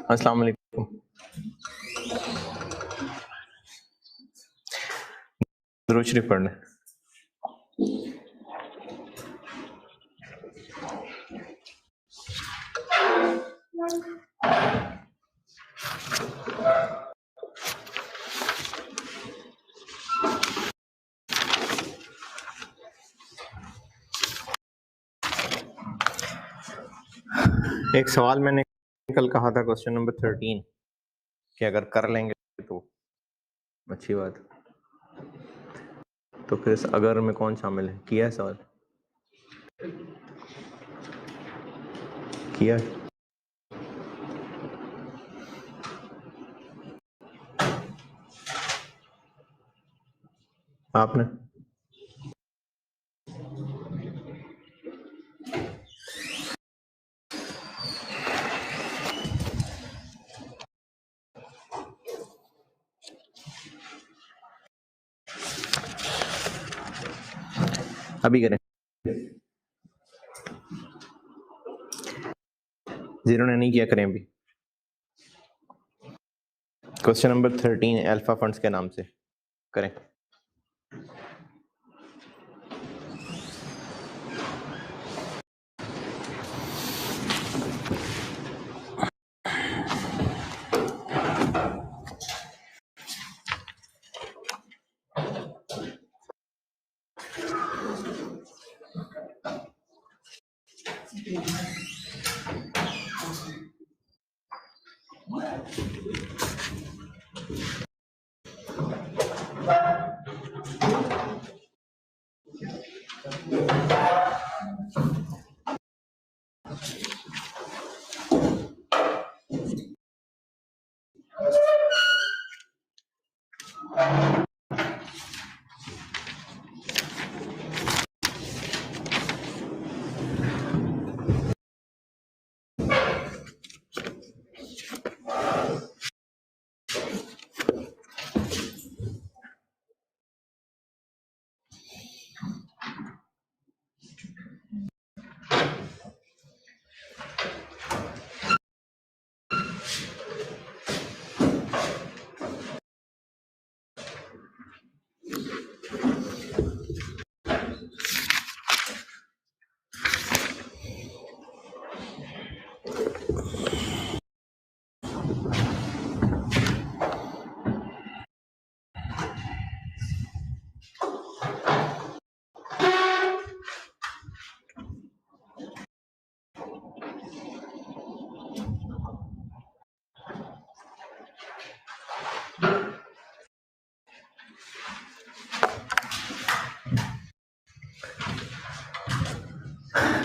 अस्सलाम वालेकुम। दुरूद शरीफ पढ़ना है। एक सवाल मैंने कल कहा था, क्वेश्चन नंबर 13, कि अगर कर लेंगे तो अच्छी बात, तो फिर अगर में कौन शामिल है? किया है सवाल? किया है? आपने? अभी करें। जिन्होंने नहीं किया करें अभी। क्वेश्चन नंबर 13 अल्फा फंड्स के नाम से करें।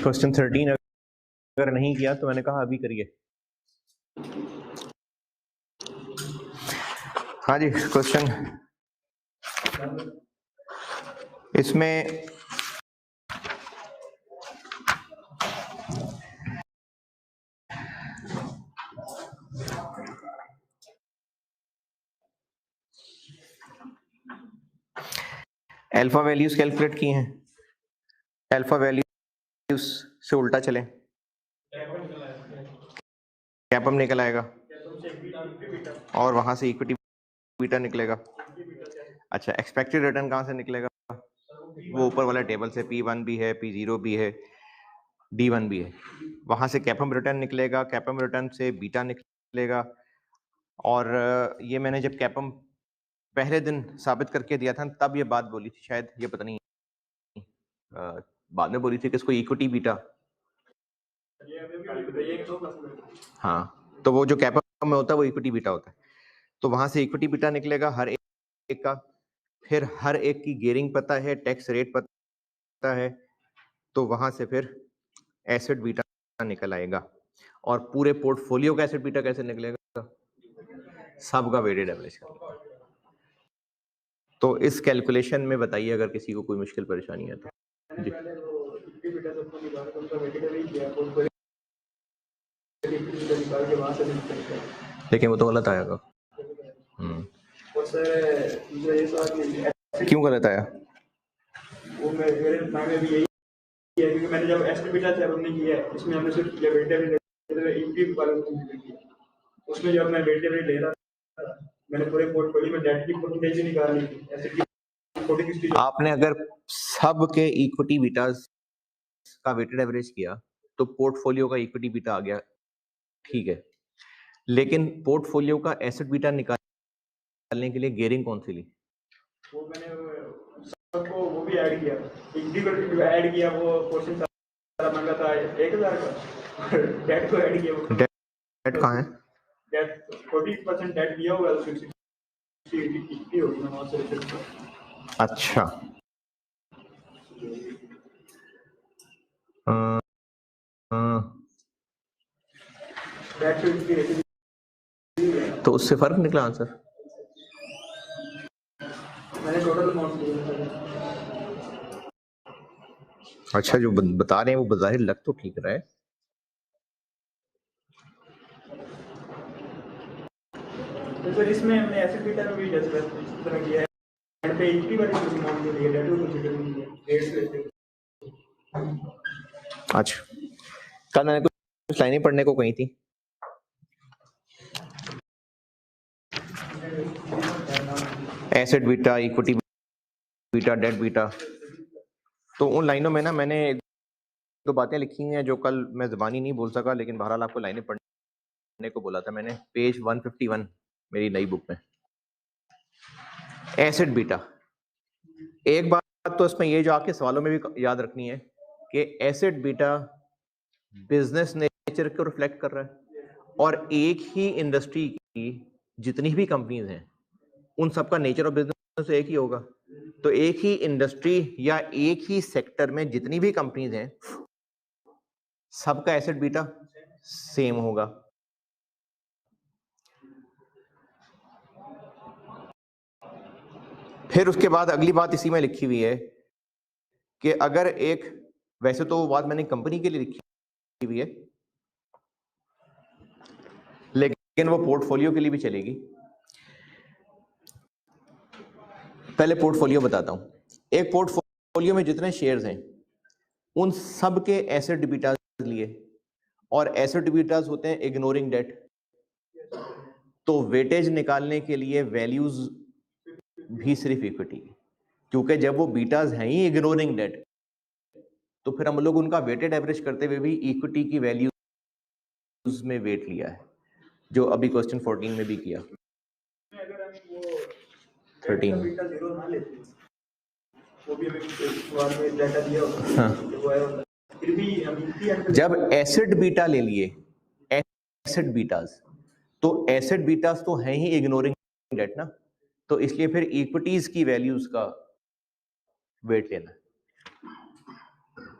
क्वेश्चन 13 अगर नहीं किया तो मैंने कहा अभी करिए। हाँ जी, क्वेश्चन इसमें अल्फा वैल्यूज कैलकुलेट किए हैं। अल्फा वैल्यूज से उल्टा चलें, कैपम निकल आएगा और वहां से इक्विटी बीटा निकलेगा। अच्छा, एक्सपेक्टेड रिटर्न कहां से निकलेगा? वो ऊपर वाला टेबल से P1 भी है, P0 भी है, D1 भी है। वहां से कैपम रिटर्न निकलेगा, कैपम रिटर्न से बीटा निकलेगा। और ये मैंने जब कैपम पहले दिन साबित करके दिया था तब ये बात बोली थी, शायद ये पता नहीं बाद में बोली थी कि इसको इक्विटी बीटा। हाँ, तो वो जो कैपम में होता है वो इक्विटी बीटा होता है। तो वहां से इक्विटी बीटा निकलेगा हर एक का। फिर हर एक की गियरिंग पता है, टैक्स रेट पता है, तो वहां से फिर एसेट बीटा निकल आएगा। और पूरे पोर्टफोलियो का एसेट बीटा कैसे निकलेगा? सबका वेटेड एवरेज कर लेंगे। तो इस कैलकुलेशन में बताइए अगर किसी को कोई मुश्किल परेशानी है तो जी। लेकिन वो तो गलत आएगा। क्यों गलत आया? वो मेरे दिमाग में भी यही है, क्योंकि मैंने जब एस्टिमेट था हमने किया है, इसमें हमने सिर्फ किया वेटेड इक्विटी वाला किया। उसमें जब मैं वेट एवरेज ले रहा था, मैंने पूरे पोर्टफोलियो में डेट की परसेंटेज निकालनी थी, एसेट की 40-60। आपने अगर सब के इक्विटी बीटास का वेटेड एवरेज किया तो पोर्टफोलियो का इक्विटी बीटा आ गया, ठीक है, लेकिन पोर्टफोलियो का एसेट बीटा निकालने के लिए गियरिंग कौन सी ली? वो मैंने सबको वो भी ऐड किया, इक्विटी ऐड किया, वो पोर्शन सारा मांगा था 1000 का, डेट को ऐड किया। वो डेट कहाँ है? डेट 40% डेट दिया हुआ है, 60 होगी ना वहाँ से। अच्छा, तो उससे फर्क निकला आंसर? मैंने टोटल अमाउंट दिया। अच्छा, जो बता रहे हैं वो बज़ाहिर लग तो ठीक रहा है। तो सर इसमें हमने एसेट बीटा में भी इस तरह किया है, एंड पे इक्विटी वाली कुछ अमाउंट दी है, डेट को कंसीडर नहीं किया, डेट से। अच्छा, कल मैंने कुछ लाइनें पढ़ने को कही थी, asset beta, equity beta, debt beta, तो उन लाइनों में ना मैंने दो बातें लिखी हैं जो कल मैं ज़बानी नहीं बोल सका, लेकिन बहरहाल आपको लाइनें पढ़ने को बोला था मैंने, पेज 151 मेरी नई बुक में। एसेट बीटा, एक बात तो इसमें ये जो आपके सवालों में भी याद रखनी है कि एसेट बीटा बिजनेस नेचर को रिफ्लेक्ट कर रहा है, और एक ही इंडस्ट्री की जितनी भी कंपनीज हैं उन सबका नेचर ऑफ बिजनेस एक ही होगा। तो एक ही इंडस्ट्री या एक ही सेक्टर में जितनी भी कंपनीज हैं सबका एसेट बीटा सेम होगा। फिर उसके बाद अगली बात इसी में लिखी हुई है कि अगर एक, वैसे तो वो बात मैंने कंपनी के लिए लिखी हुई है लेकिन वो पोर्टफोलियो के लिए भी चलेगी। पहले पोर्टफोलियो बताता हूं। एक पोर्टफोलियो में जितने शेयर्स हैं उन सब के एसेट बीटास लिए, और एसेट बीटास होते हैं इग्नोरिंग डेट। तो वेटेज निकालने के लिए वैल्यूज भी सिर्फ इक्विटी, क्योंकि जब वो बीटास हैं ही इग्नोरिंग डेट तो फिर हम लोग उनका वेटेड एवरेज करते हुए भी इक्विटी की वैल्यूज में वेट लिया है, जो अभी क्वेश्चन 14 में भी किया। अगर हम वो 13 बीटा जीरो ना लेते, वो भी हमें में डाटा दिया होता। हाँ, वो आया होता, फिर भी हम जब एसिड बीटा ले लिए, एसिड बीटास, तो एसिड बीटास तो हैं ही इग्नोरिंग डेट ना, तो इसलिए फिर इक्विटीज की वैल्यूज का वेट लेना,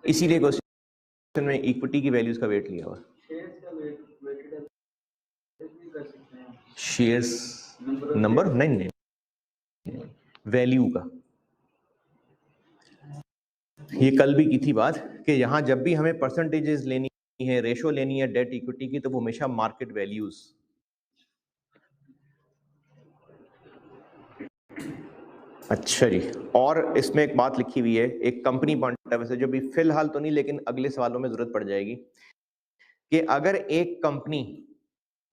इसीलिए क्वेश्चन में इक्विटी की वैल्यूज का वेट लिया हुआ। शेयर्स नंबर नहीं, वैल्यू का। ये कल भी की थी बात कि यहां जब भी हमें परसेंटेजेस लेनी है, रेशो लेनी है डेट इक्विटी की, तो वो हमेशा मार्केट वैल्यूज। अच्छा जी, और इसमें एक बात लिखी हुई है, एक कंपनी पॉइंट ऑफ व्यू से, जो भी फिलहाल तो नहीं लेकिन अगले सवालों में जरूरत पड़ जाएगी, कि अगर एक कंपनी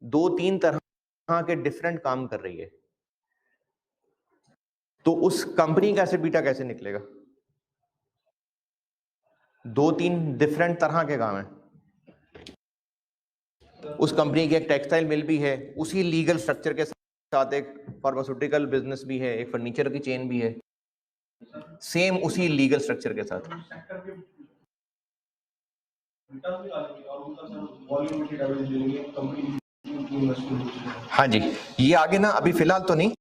2-3 तरह के डिफरेंट काम कर रही है तो उस कंपनी का एसेट बीटा कैसे निकलेगा? 2-3 डिफरेंट तरह के काम है, उस कंपनी की एक टेक्सटाइल मिल भी है, उसी लीगल स्ट्रक्चर के साथ एक फार्मास्यूटिकल बिजनेस भी है, एक फर्नीचर की चेन भी है, सेम उसी लीगल स्ट्रक्चर के साथ। हाँ जी, ये आगे ना अभी फिलहाल तो नहीं,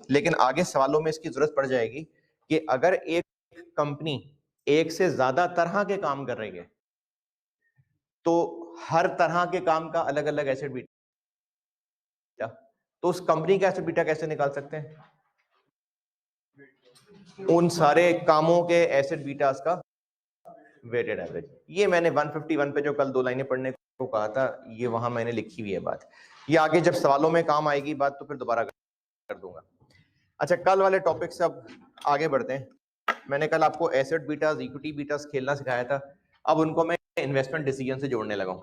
लेकिन आगे सवालों में इसकी जरूरत पड़ जाएगी कि अगर एक कंपनी एक से ज्यादा तरह के काम कर रही है तो हर तरह के काम का अलग अलग एसेट बीटा, तो उस कंपनी का एसेट बीटा कैसे निकाल सकते हैं? उन सारे कामों के एसेट बीटास का वेटेड एवरेज। ये मैंने 151 पे जो कल 2 लाइनें पढ़ने को कहा था, ये वहां मैंने लिखी हुई है बात। ये आगे जब सवालों में काम आएगी बात तो फिर दोबारा कर दूंगा। अच्छा, कल वाले टॉपिक से अब आगे बढ़ते हैं। मैंने कल आपको एसेट बीटास, इक्विटी बीटास खेलना सिखाया था, अब उनको मैं इन्वेस्टमेंट डिसीजन से जोड़ने लगा हूं।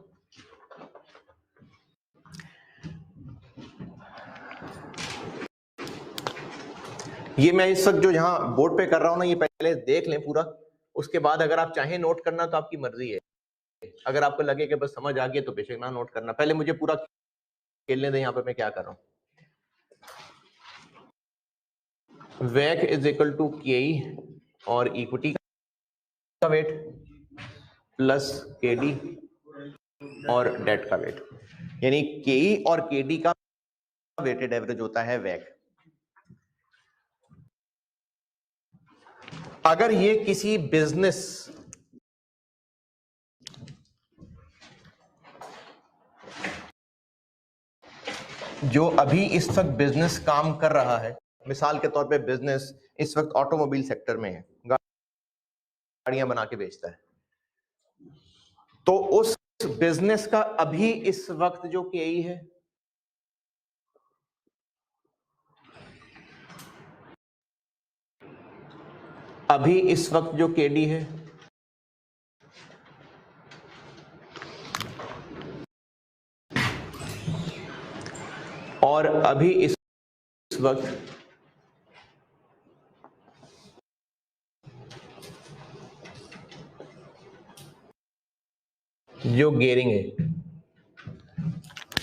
ये मैं इस वक्त जो यहाँ बोर्ड पे कर रहा हूँ ना, ये पहले देख लें पूरा, उसके बाद अगर आप चाहें नोट करना तो आपकी मर्जी है। अगर आपको लगे कि बस समझ आ गया तो बेशक ना नोट करना, पहले मुझे पूरा खेलने दें यहाँ पे मैं क्या कर रहा हूँ। वैक इज इक्वल टू के और इक्विटी का वेट प्लस केडी और डेट का वेट, यानी के और केडी का वेटेड एवरेज होता है वैक। अगर ये किसी बिजनेस जो अभी इस वक्त बिजनेस काम कर रहा है, मिसाल के तौर पे बिजनेस इस वक्त ऑटोमोबाइल सेक्टर में है, गाड़ियां बना के बेचता है, तो उस बिजनेस का अभी इस वक्त जो केई है अभी इस वक्त जो केडी है और अभी इस वक्त जो गेयरिंग है,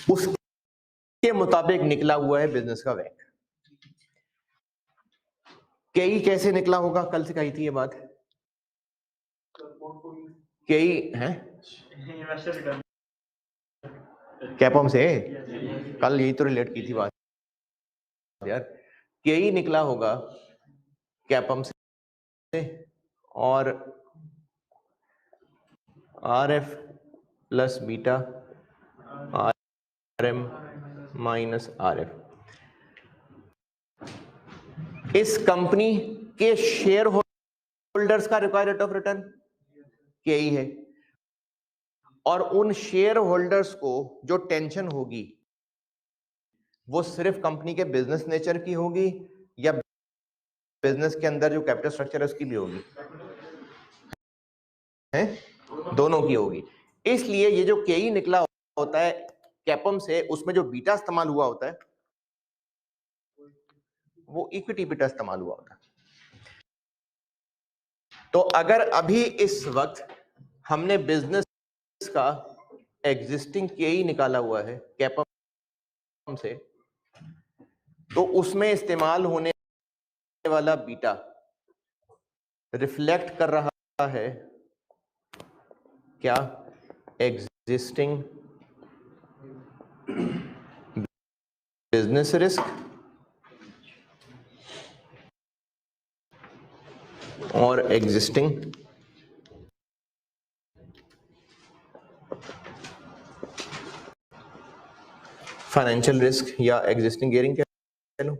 उसके मुताबिक निकला हुआ है बिजनेस का वैक। केई कैसे निकला होगा, कल से कही थी ये बात। केई है कैपम से, कल यही तो रिलेट की थी बात यार। केई निकला होगा कैपम से और R F plus beta R M minus R F. इस कंपनी के शेयर होल्डर्स का required rate of return KE है, और उन शेयर होल्डर्स को जो टेंशन होगी वो सिर्फ कंपनी के बिजनेस नेचर की होगी या बिजनेस के अंदर जो कैपिटल स्ट्रक्चर है उसकी भी होगी, है दोनों की होगी। इसलिए ये जो केई निकला होता है कैपम से, उसमें जो बीटा इस्तेमाल हुआ होता है वो इक्विटी बीटा इस्तेमाल हुआ होता है। तो अगर अभी इस वक्त हमने बिजनेस का एग्जिस्टिंग केई निकाला हुआ है कैपम से, तो उसमें इस्तेमाल होने वाला बीटा रिफ्लेक्ट कर रहा है क्या, एग्जिस्टिंग बिजनेस रिस्क और एग्जिस्टिंग फाइनेंशियल रिस्क या एग्जिस्टिंग गियरिंग कह लो।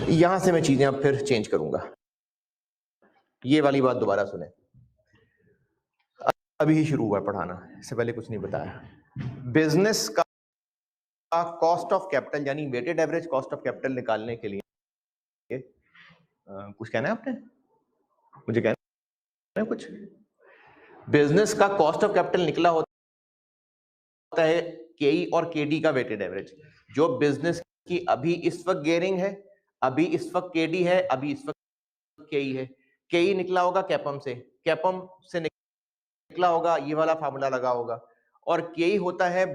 यहां से मैं चीजें अब फिर चेंज करूंगा, ये वाली बात दोबारा सुने, अभी ही शुरू हुआ पढ़ाना, इससे पहले कुछ नहीं बताया। बिजनेस का कॉस्ट ऑफ कैपिटल यानी weighted average cost of capital निकालने के लिए कुछ कहना है आपने, मुझे कहना है कुछ। बिजनेस का कॉस्ट ऑफ कैपिटल निकला होता है केई और केडी का वेटेड एवरेज, जो बिजनेस की अभी इस वक्त गियरिंग है, अभी इस वक्त केडी है, अभी इस वक्त केई है। केई निकला होगा कैपम से निकला होगा, ये वाला फार्मूला लगा होगा, और केई होता है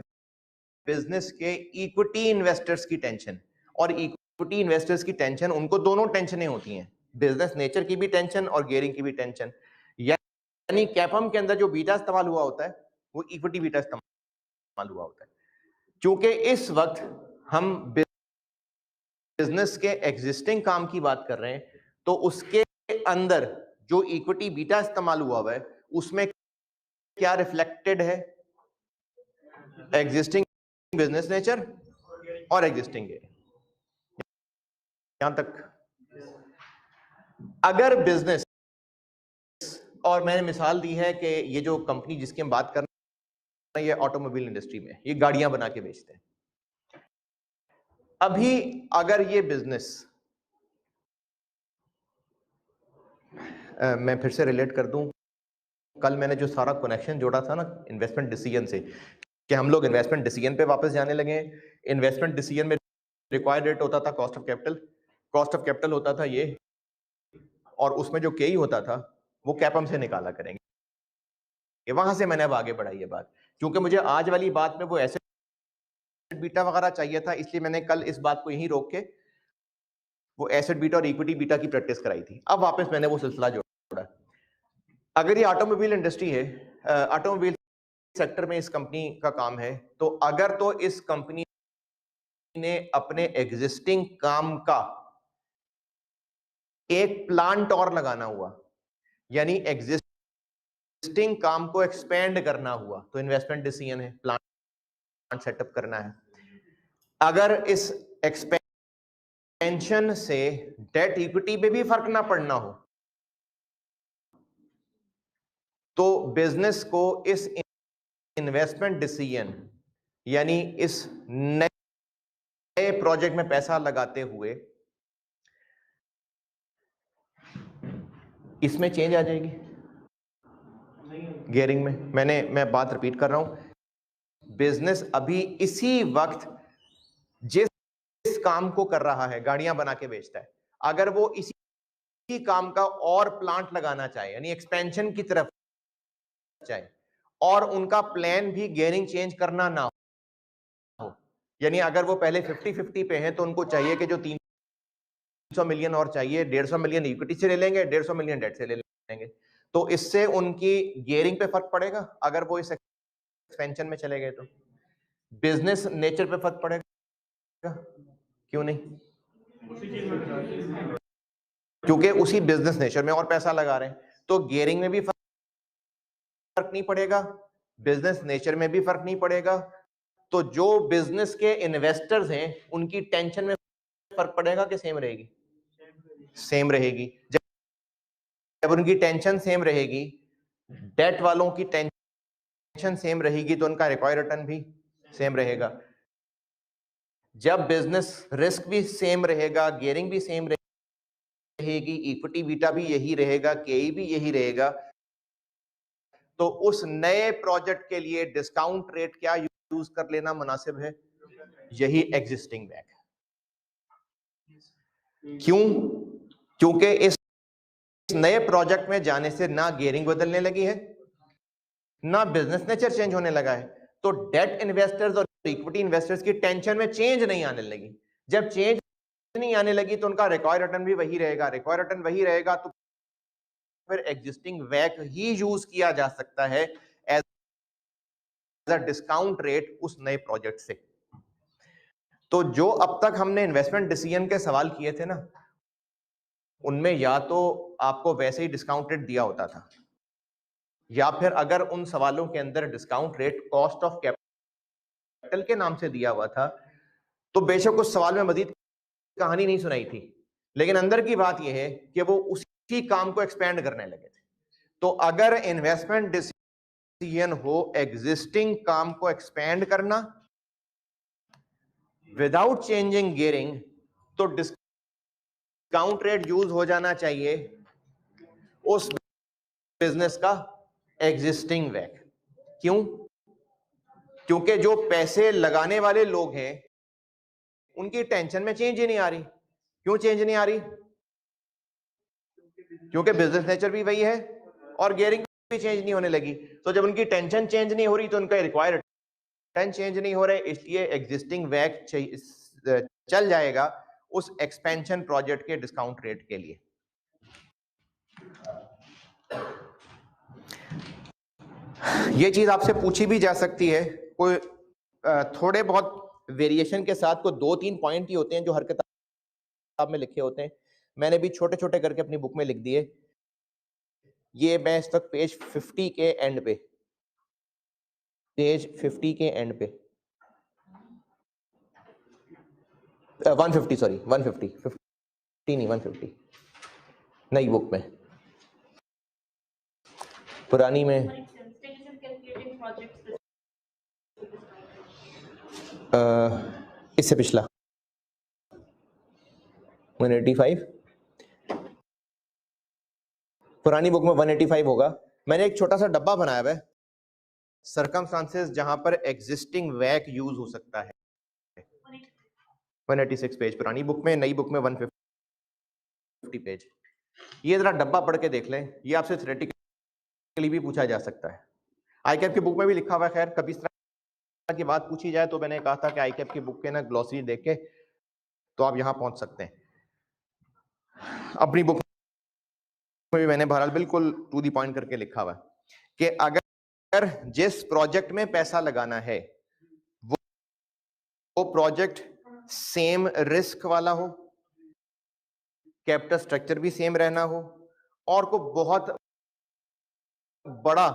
बिजनेस के इक्विटी इन्वेस्टर्स की टेंशन, और इक्विटी इन्वेस्टर्स की टेंशन, उनको दोनों टेंशनें होती हैं, बिजनेस नेचर की भी टेंशन और गियरिंग की भी टेंशन। यानी कैपम के अंदर जो बीटा इस्तेमाल हुआ होता है वो इक्विटी बीटा इस्तेमाल हुआ होता है। क्योंकि इस वक्त हम बिजनेस के एग्जिस्टिंग काम की बात कर रहे हैं, तो उसके अंदर जो इक्विटी बीटा इस्तेमाल हुआ है उसमें क्या रिफ्लेक्टेड है, एग्जिस्टिंग बिजनेस नेचर और एग्जिस्टिंग गियरिंग। यहां तक अगर बिजनेस, और मैंने मिसाल दी है कि ये जो कंपनी जिसकी हम बात कर रहे हैं ये ऑटोमोबाइल इंडस्ट्री में, ये गाड़ियां बना के बेचते हैं। अभी अगर ये बिजनेस, मैं फिर से रिलेट कर दूं, कल मैंने जो सारा कनेक्शन जोड़ा था ना इन्वेस्टमेंट डिसीजन से, कि हम लोग इन्वेस्टमेंट डिसीजन पे वापस जाने लगे हैं। इन्वेस्टमेंट डिसीजन में रिक्वायर्ड रेट होता था cost of capital, cost of capital होता था ये, और उसमें जो केई होता था वो कैपम से निकाला करेंगे। वहां से मैंने अब आगे बढ़ाई है बात, क्योंकि मुझे आज वाली बात में वो एसेट बीटा वगैरह चाहिए था, इसलिए मैंने कल इस बात को यहीं रोक के वो एसेट बीटा और इक्विटी बीटा की प्रैक्टिस कराई थी। अब वापस मैंने वो सिलसिला जोड़ा। अगर ये ऑटोमोबाइल इंडस्ट्री है, ऑटोमोबाइल सेक्टर में इस कंपनी का काम है, तो अगर तो इस कंपनी ने अपने एग्जिस्टिंग काम का एक प्लांट और लगाना हुआ, यानी एग्जिस्टिंग काम को एक्सपेंड करना हुआ, तो इन्वेस्टमेंट डिसीजन है, प्लांट सेटअप करना है। अगर इस एक्सपेंशन से डेट इक्विटी पे भी फर्क ना पड़ना हो, तो बिजनेस को इस इन्वेस्टमेंट डिसीजन यानी इस नए प्रोजेक्ट में पैसा लगाते हुए इसमें चेंज आ जाएगी गियरिंग में। मैं बात रिपीट कर रहा हूं, बिजनेस अभी इसी वक्त जिस काम को कर रहा है, गाड़ियां बना के बेचता है, अगर वो इसी काम का और प्लांट लगाना चाहे, यानी एक्सपेंशन की तरफ चाहे, और उनका प्लान भी गियरिंग चेंज करना ना हो, यानी अगर वो पहले 50-50 पे हैं, तो उनको चाहिए कि जो 300 मिलियन और चाहिए, 150 मिलियन इक्विटी से ले लेंगे, 150 मिलियन डेट से ले लेंगे, तो इससे उनकी गियरिंग पे फर्क पड़ेगा। अगर वो इस एक्सपेंशन में चले गए तो बिजनेस नेचर पे फर्क पड़ेगा, क्यों नहीं? क्योंकि उसी बिजनेस नेचर में और पैसा लगा रहे हैं, तो गियरिंग में भी फर्क नहीं पड़ेगा, बिजनेस नेचर में भी फर्क नहीं पड़ेगा, तो जो बिजनेस के इन्वेस्टर्स हैं उनकी टेंशन में फर्क पड़ेगा कि सेम रहेगी? सेम रहेगी। जब उनकी टेंशन सेम रहेगी, डेट वालों की टेंशन सेम रहेगी, तो उनका रिक्वायर्ड रिटर्न भी सेम रहेगा। जब बिजनेस रिस्क भी सेम रहेगा, गियरिंग भी सेम रहेगी, इक्विटी बीटा भी यही रहेगा, केई भी यही रहेगा, तो उस नए प्रोजेक्ट के लिए डिस्काउंट रेट क्या यूज कर लेना मुनासिब है? यही एग्जिस्टिंग बैक है। क्यों? क्योंकि इस नए प्रोजेक्ट में जाने से ना गियरिंग बदलने लगी है, ना बिजनेस नेचर चेंज होने लगा है, तो डेट इन्वेस्टर्स और इक्विटी इन्वेस्टर्स की टेंशन में चेंज नहीं आने लगी। जब चेंज नहीं आने लगी तो उनका रिक्वायर्ड रिटर्न भी वही रहेगा, रिक्वायर्ड रिटर्न वही रहेगा, तो फिर एग्जिस्टिंग वैक ही यूज किया जा सकता है एज अ डिस्काउंट रेट उस नए प्रोजेक्ट से। तो जो अब तक हमने इन्वेस्टमेंट डिसीजन के सवाल किए थे ना, उनमें या तो आपको वैसे ही डिस्काउंट रेट दिया होता था, या फिर अगर उन सवालों के अंदर discount rate cost of capital के नाम से दिया हुआ था, तो बेशक उस सवाल में मजीद कहानी नहीं सुनाई थी, लेकिन अंदर की बात यह है कि वो उसी काम को एक्सपेंड करने लगे थे। तो अगर इन्वेस्टमेंट डिसीजन हो एग्जिस्टिंग काम को एक्सपेंड करना विदाउट चेंजिंग गियरिंग, तो डिस्काउंट रेट यूज हो जाना चाहिए उस बिजनेस का एग्जिस्टिंग वैक। क्यों? क्योंकि जो पैसे लगाने वाले लोग हैं उनकी टेंशन में चेंज ही नहीं आ रही। क्यों चेंज नहीं आ रही? क्योंकि बिजनेस नेचर भी वही है और गियरिंग भी चेंज नहीं होने लगी। तो जब उनकी टेंशन चेंज नहीं हो रही तो उनका रिक्वायर्ड रिटर्न चेंज नहीं हो रहे, इसलिए एग्जिस्टिंग वैक चल जाएगा उस एक्सपेंशन प्रोजेक्ट के डिस्काउंट रेट के लिए। ये चीज आपसे पूछी भी जा सकती है, कोई थोड़े बहुत वेरिएशन के साथ कोई 2-3 पॉइंट ही होते हैं जो हर किताब में लिखे होते हैं। मैंने भी छोटे छोटे करके अपनी बुक में लिख दिए। ये मैं इस तक पेज 50 के एंड पे, पेज 50 के एंड पे 150 सॉरी 150 50 नहीं 150 नई बुक में, पुरानी में इससे पिछला 185, पुरानी बुक में 185 होगा। मैंने एक छोटा सा डब्बा बनाया है सर्कमस्टांसेस जहां पर एग्जिस्टिंग वैक यूज हो सकता है। 186 पेज पुरानी बुक में, नई बुक में 150 पेज। ये जरा डब्बा पढ़ के देख लें, ये आपसे थ्योरेटिकली भी पूछा जा सकता है। आईकैप की बुक में भी लिखा हुआ है। खैर कभी इस तरह की बात पूछी जाए तो मैंने कहा था कि आईकैप की बुक के ना ग्लॉसरी देख के तो आप यहां पहुंच सकते हैं। अपनी बुक में भी मैंने बहरहाल बिल्कुल टू दी पॉइंट करके लिखा हुआ है कि अगर जिस प्रोजेक्ट में पैसा लगाना है वो प्रोजेक्ट सेम रिस्क वाला हो, कैपिटल स्ट्रक्चर भी सेम रहना हो, और को बहुत बड़ा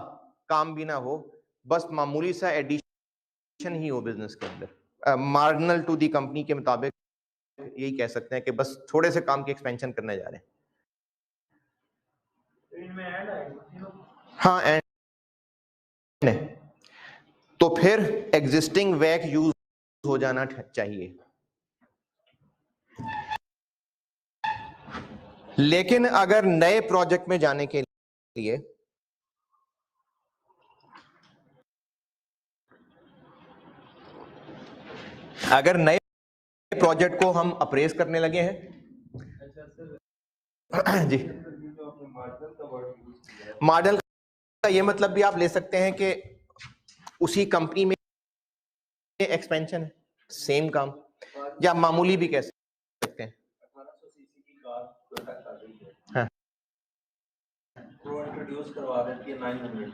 काम भी ना हो, बस मामूली सा एडिशन ही हो बिजनेस के अंदर, मार्जिनल टू दी कंपनी के मुताबिक यही कह सकते हैं कि बस थोड़े से काम की एक्सपेंशन करने जा रहे हैं। इनमें ऐड आएगा। हाँ एंड तो फिर एग्जिस्टिंग वैक यूज हो जाना चाहिए। लेकिन अगर नए प्रोजेक्ट में जाने के लिए अगर नए प्रोजेक्ट को हम अप्रेज करने लगे हैं जी, मॉडल का ये मतलब भी आप ले सकते हैं कि उसी कंपनी में एक्सपेंशन है, सेम काम, या मामूली भी कह सकते हैं। 1800 सीसी की कार टोयोटा कर रही है, हाँ। वो इंट्रोड्यूस करवा देती है 900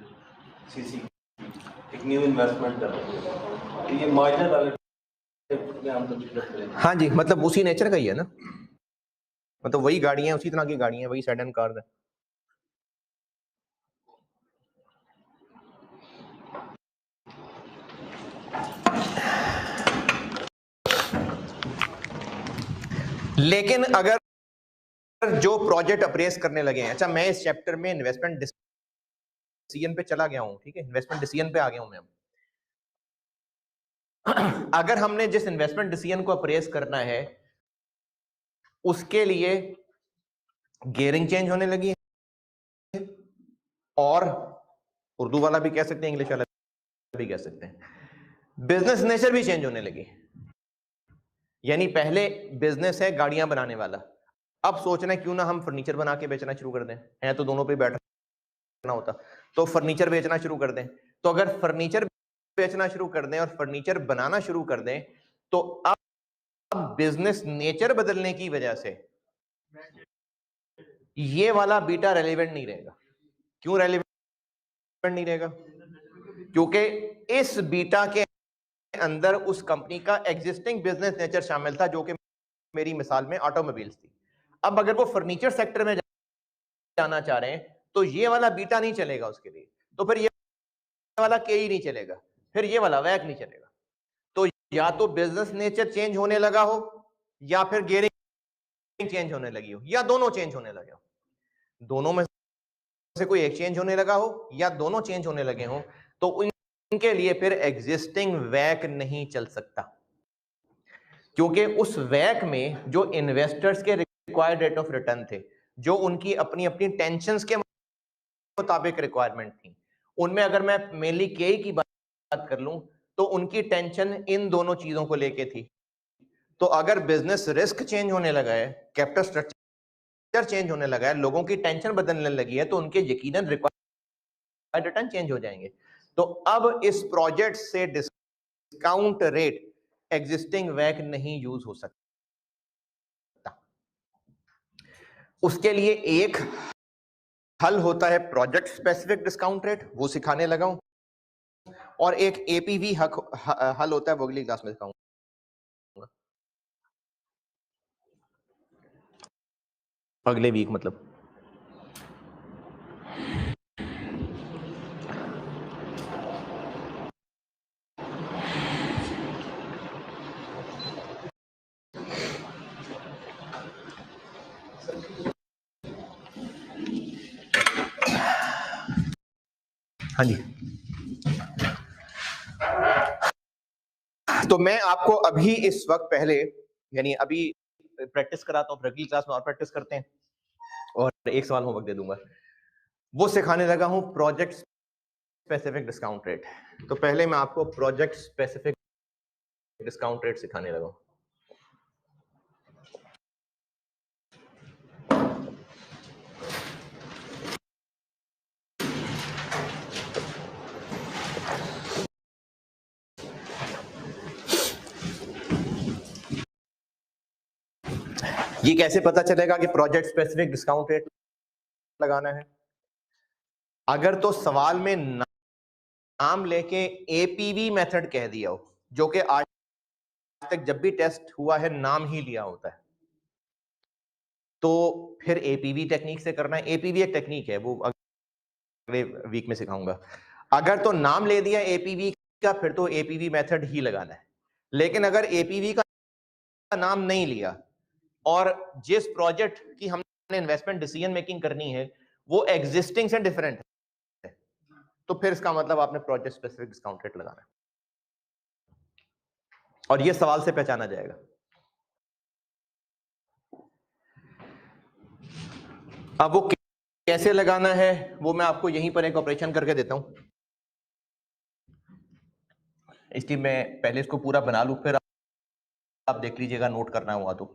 सीसी एक न्यू इन्वेस्टमेंट कर रही है, तो ये मार्जिनल वाले में हम कंसीडर करेंगे। हाँ जी, मतलब उसी नेचर का ही है ना, मतलब वही गाड़ियां, उसी तरह की गाड़ियां, वही सेडान कार है। लेकिन अगर जो प्रोजेक्ट अप्रेस करने लगे हैं, अच्छा मैं इस चैप्टर में इन्वेस्टमेंट डिसीजन पे चला गया हूं, ठीक है, इन्वेस्टमेंट डिसीजन पे आ गया हूं मैं। अगर हमने जिस इन्वेस्टमेंट डिसीजन को अप्रेस करना है उसके लिए गियरिंग चेंज होने लगी है, और उर्दू वाला भी कह सकते हैं, इंग्लिश वाला भी कह सकते हैं, बिजनेस नेचर भी चेंज होने लगी। यानी पहले बिजनेस है गाड़ियां बनाने वाला, अब सोचना है क्यों ना हम फर्नीचर बना के बेचना शुरू कर दें, है तो दोनों पे बैठना होता, तो फर्नीचर बेचना शुरू कर दें। तो अगर फर्नीचर बेचना शुरू कर दें और फर्नीचर बनाना शुरू कर दें तो अब बिजनेस नेचर बदलने की वजह से ये वाला बीटा रेलेवेंट नहीं रहेगा। क्यों रेलेवेंट नहीं रहेगा? क्योंकि इस बीटा के अंदर उस कंपनी का एग्जिस्टिंग बिजनेस नेचर शामिल था, जो कि मेरी मिसाल में ऑटोमोबाइल्स थी। अब अगर वो फर्नीचर सेक्टर में जाना चाह रहे हैं तो ये वाला बीटा नहीं चलेगा उसके लिए, तो फिर ये वाला के ही नहीं चलेगा, फिर ये वाला वैक नहीं चलेगा। तो या तो बिजनेस नेचर चेंज होने लगा हो, या फिर गियरिंग चेंज होने लगी हो, या दोनों चेंज होने लगे हो। दोनों में से कोई एक चेंज होने लगा हो या दोनों चेंज होने लगे हो, तो इनके लिए फिर एग्जिस्टिंग वैक नहीं चल सकता, क्योंकि उस वैक में जो इन्वेस्टर्स के रिक्वायर्ड रेट ऑफ रिटर्न थे, जो उनकी अपनी अपनी टेंशंस के मुताबिक रिक्वायरमेंट थी, उनमें अगर मैं मेनली के की बात कर लूं तो उनकी टेंशन इन दोनों चीजों को लेके थी। तो अगर बिजनेस रिस्क चेंज होने लगा है, कैपिटल स्ट्रक्चर चेंज होने लगा है, लोगों की टेंशन बदलने लगी है, तो उनके यकीनन रिक्वायर्ड रिटर्न चेंज हो जाएंगे। तो अब इस प्रोजेक्ट से डिस्काउंट रेट एग्जिस्टिंग वैक नहीं यूज हो सकता। उसके लिए एक हल होता है प्रोजेक्ट स्पेसिफिक डिस्काउंट रेट, वो सिखाने लगा हूं, और एक एपीवी हल होता है, वो अगली क्लास में सिखाऊंगा। अगले वीक मतलब। हाँ जी, तो मैं आपको अभी इस वक्त पहले, यानी अभी प्रैक्टिस कराता हूं, अगली क्लास में और प्रैक्टिस करते हैं, और एक सवाल होमवर्क दे दूंगा। वो सिखाने लगा हूं प्रोजेक्ट स्पेसिफिक डिस्काउंट रेट। तो पहले मैं आपको प्रोजेक्ट स्पेसिफिक डिस्काउंट रेट सिखाने लगा। ये कैसे पता चलेगा कि प्रोजेक्ट स्पेसिफिक डिस्काउंट रेट लगाना है? अगर तो सवाल में नाम लेके एपीवी मेथड कह दिया हो, जो कि आज तक जब भी टेस्ट हुआ है नाम ही लिया होता है, तो फिर एपीवी टेक्निक से करना है। एपीवी एक टेक्निक है, वो अगले वीक में सिखाऊंगा। अगर तो नाम ले दिया एपीवी का, फिर तो एपीवी मेथड ही लगाना है। लेकिन अगर एपीवी का नाम नहीं लिया और जिस प्रोजेक्ट की हमने इन्वेस्टमेंट डिसीजन मेकिंग करनी है वो एग्जिस्टिंग से डिफरेंट है, तो फिर इसका मतलब आपने प्रोजेक्ट स्पेसिफिक डिस्काउंट रेट लगाना है, और ये सवाल से पहचाना जाएगा। अब वो कैसे लगाना है वो मैं आपको यहीं पर एक ऑपरेशन करके देता हूं, इसलिए मैं पहले इसको पूरा बना लूं, फिर आप देख लीजिएगा नोट करना हुआ तो।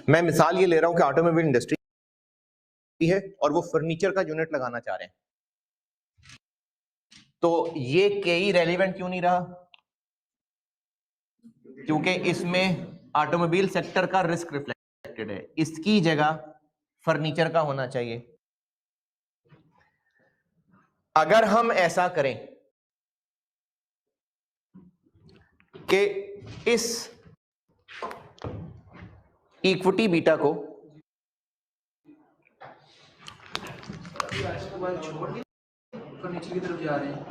मैं मिसाल ये ले रहा हूं कि ऑटोमोबाइल इंडस्ट्री है और वो फर्नीचर का यूनिट लगाना चाह रहे हैं, तो ये केई रेलेवेंट क्यों नहीं रहा? क्योंकि इसमें ऑटोमोबाइल सेक्टर का रिस्क रिफ्लेक्टेड है, इसकी जगह फर्नीचर का होना चाहिए। अगर हम ऐसा करें कि इस इक्विटी बीटा को नीचे की तरफ जा रहे हैं,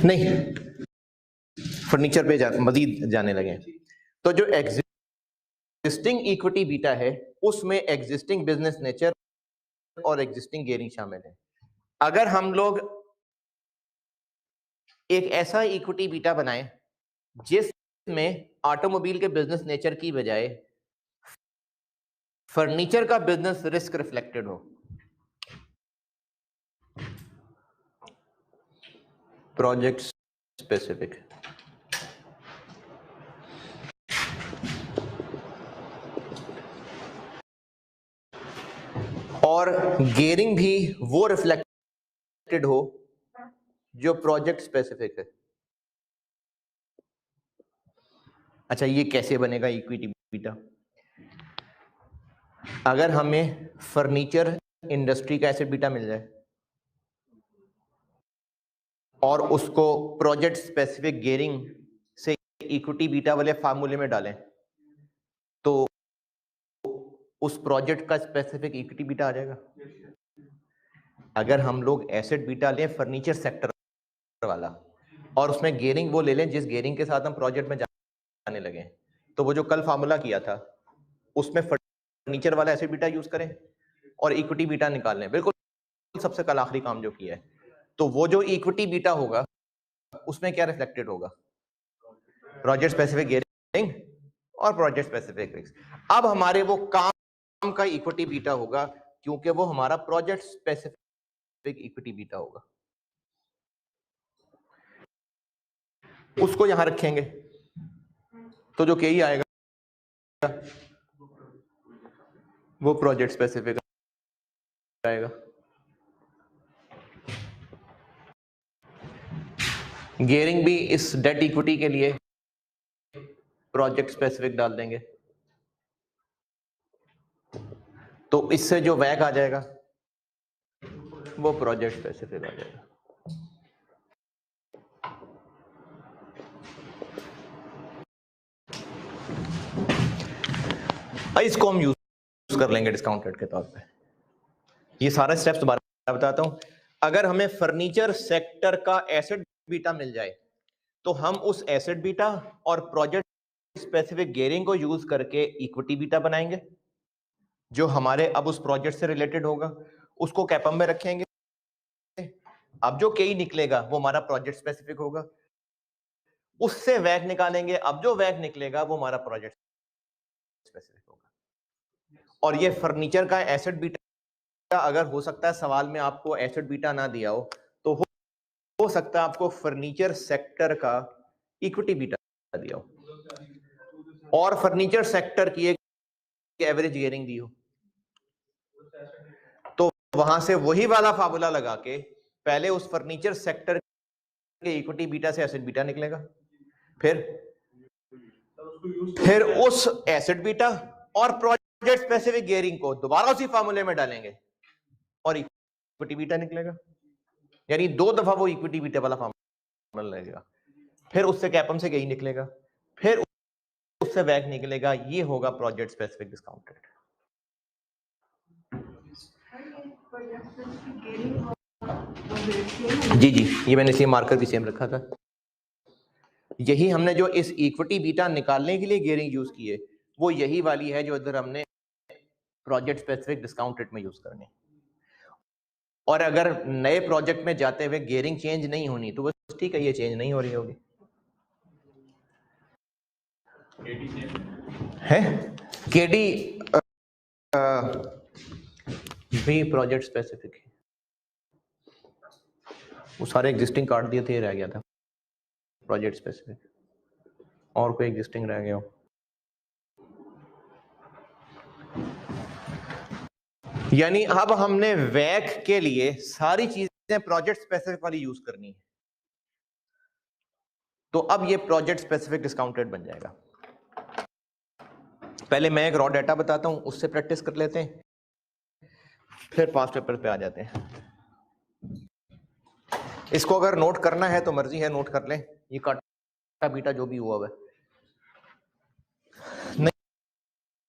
नहीं फर्नीचर पे मजीद जाने लगे, तो जो एग्जिस्टिंग इक्विटी बीटा है उसमें एग्जिस्टिंग बिजनेस नेचर और एग्जिस्टिंग गेयरिंग शामिल है। अगर हम लोग एक ऐसा इक्विटी बीटा बनाएं जिसमें ऑटोमोबाइल के बिजनेस नेचर की बजाय फर्नीचर का बिजनेस रिस्क रिफ्लेक्टेड हो, प्रोजेक्ट स्पेसिफिक, और गेयरिंग भी वो रिफ्लेक्टेड हो जो प्रोजेक्ट स्पेसिफिक है। अच्छा, ये कैसे बनेगा इक्विटी बीटा? अगर हमें फर्नीचर इंडस्ट्री का एसेट बीटा मिल जाए और उसको प्रोजेक्ट स्पेसिफिक गेयरिंग से इक्विटी बीटा वाले फार्मूले में डालें, तो उस प्रोजेक्ट का स्पेसिफिक इक्विटी बीटा आ जाएगा। अगर हम लोग एसेट बीटा लें फर्नीचर सेक्टर वाला और उसमें गेयरिंग वो ले लें जिस गेयरिंग के साथ हम प्रोजेक्ट में जाने लगे, तो वो जो कल फार्मूला किया था उसमें फर्नीचर वाला एसेट बीटा यूज करें और इक्विटी बीटा निकाल लें, बिल्कुल सबसे कल आखिरी काम जो किया है। तो वो जो इक्विटी बीटा होगा उसमें क्या रिफ्लेक्टेड होगा? प्रोजेक्ट स्पेसिफिक गेयरिंग और प्रोजेक्ट स्पेसिफिक रिस्क। अब हमारे वो काम का इक्विटी बीटा होगा क्योंकि वो हमारा प्रोजेक्ट स्पेसिफिक इक्विटी बीटा होगा, उसको यहां रखेंगे तो जो केई आएगा वो प्रोजेक्ट स्पेसिफिक आएगा। गियरिंग भी इस डेट इक्विटी के लिए प्रोजेक्ट स्पेसिफिक डाल देंगे, तो इससे जो वैक आ जाएगा वो प्रोजेक्ट स्पेसिफिक आ जाएगा। इसको हम यूज कर लेंगे डिस्काउंट रेट के तौर पे। ये सारे स्टेप्स दोबारा बताता हूं, अगर हमें फर्नीचर सेक्टर का एसेट बीटा मिल जाए तो हम उस एसेट बीटा और प्रोजेक्ट स्पेसिफिक गियरिंग को यूज करके इक्विटी बीटा बनाएंगे, जो हमारे अब उस प्रोजेक्ट से रिलेटेड होगा, उसको कैपम में रखेंगे। अब जो केई निकलेगा वो हमारा प्रोजेक्ट स्पेसिफिक होगा, उससे वैक निकालेंगे, अब जो वैक निकलेगा वो हमारा प्रोजेक्ट स्पेसिफिक होगा। और ये फर्नीचर का एसेट बीटा, अगर हो सकता है सवाल में आपको एसेट बीटा ना दिया हो, तो हो सकता है आपको फर्नीचर सेक्टर का इक्विटी बीटा दिया हो और फर्नीचर सेक्टर की एक एवरेज गियरिंग दी हो, तो वहां से वही वाला फार्मूला लगा के पहले उस फर्नीचर सेक्टर के इक्विटी बीटा से एसेट बीटा निकलेगा, फिर उस एसेट बीटा और प्रोजेक्ट स्पेसिफिक गियरिंग को दोबारा उसी फार्मूले में डालेंगे और इक्विटी बीटा निकलेगा। यानी 2 दफा वो इक्विटी बीटा वाला फार्मूला लगेगा, फिर उससे कैपम से गेन निकलेगा, फिर उससे वैक निकलेगा। ये होगा प्रोजेक्ट स्पेसिफिक डिस्काउंट रेट। जी जी, ये मैंने इसी मार्कर भी सेम रखा था। यही हमने जो इस इक्विटी बीटा निकालने के लिए गियरिंग यूज की है, वो यही वाली है जो इधर हमने प्रोजेक्ट स्पेसिफिक डिस्काउंट रेट में यूज करनी। और अगर नए प्रोजेक्ट में जाते हुए गियरिंग चेंज नहीं होनी तो बस ठीक है, ये चेंज नहीं हो रही होगी। है केडी भी प्रोजेक्ट स्पेसिफिक है, वो सारे एग्जिस्टिंग काट दिए थे, रह गया था प्रोजेक्ट स्पेसिफिक, और कोई एग्जिस्टिंग रह गया हो। यानी अब हमने वैक के लिए सारी चीजें प्रोजेक्ट स्पेसिफिक वाली यूज करनी है, तो अब ये प्रोजेक्ट स्पेसिफिक डिस्काउंट रेट बन जाएगा। पहले मैं एक रॉ डाटा बताता हूं, उससे प्रैक्टिस कर लेते हैं, फिर पास्ट पेपर पे आ जाते हैं। इसको अगर नोट करना है तो मर्जी है, नोट कर लें, ये काटा बीटा जो भी हुआ है।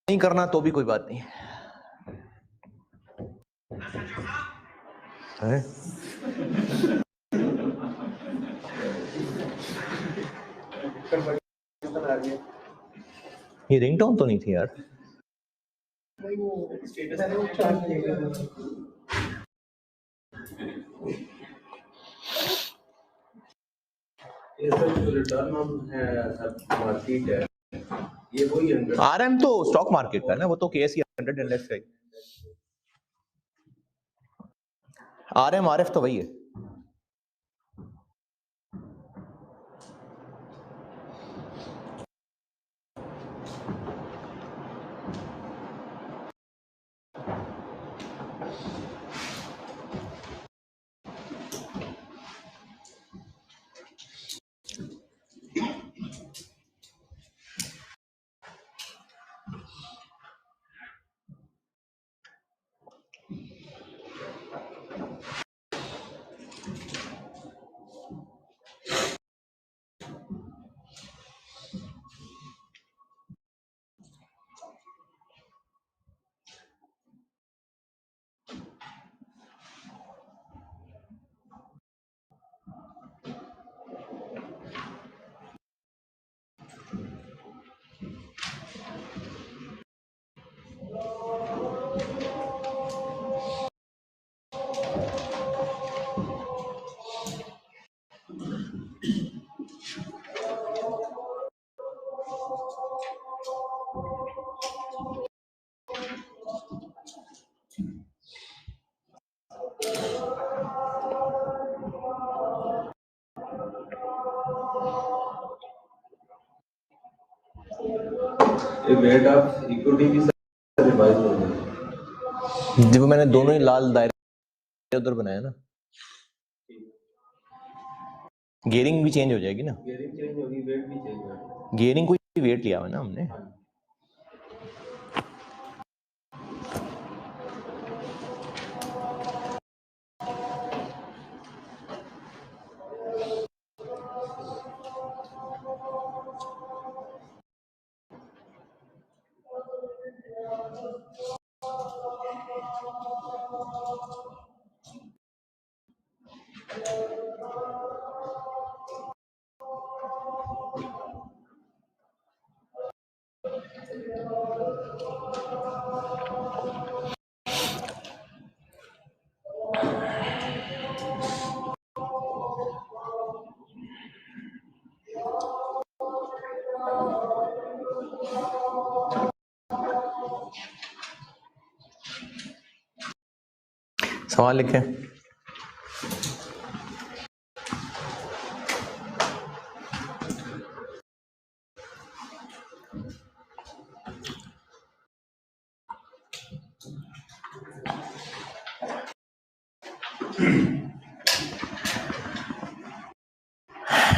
नहीं करना तो भी कोई बात नहीं है। ये रिंगटोन तो नहीं थी यार। ये सर जो रिटर्न ऑन मार्केट है, ये वही 100 आरएम तो स्टॉक मार्केट का है ना, वो तो केएसई 100 इंडेक्स का। आरएम आरएफ तो वही है। ये वेट ऑफ इक्विटी भी रिवाइज हो गई। जब मैंने दोनों ही लाल दायरे उधर बनाया ना, गियरिंग भी चेंज हो जाएगी ना, गियरिंग चेंज होगी, वेट भी चेंज होगा। गियरिंग कोई वेट लिया हुआ है ना हमने। सवाल लिखें।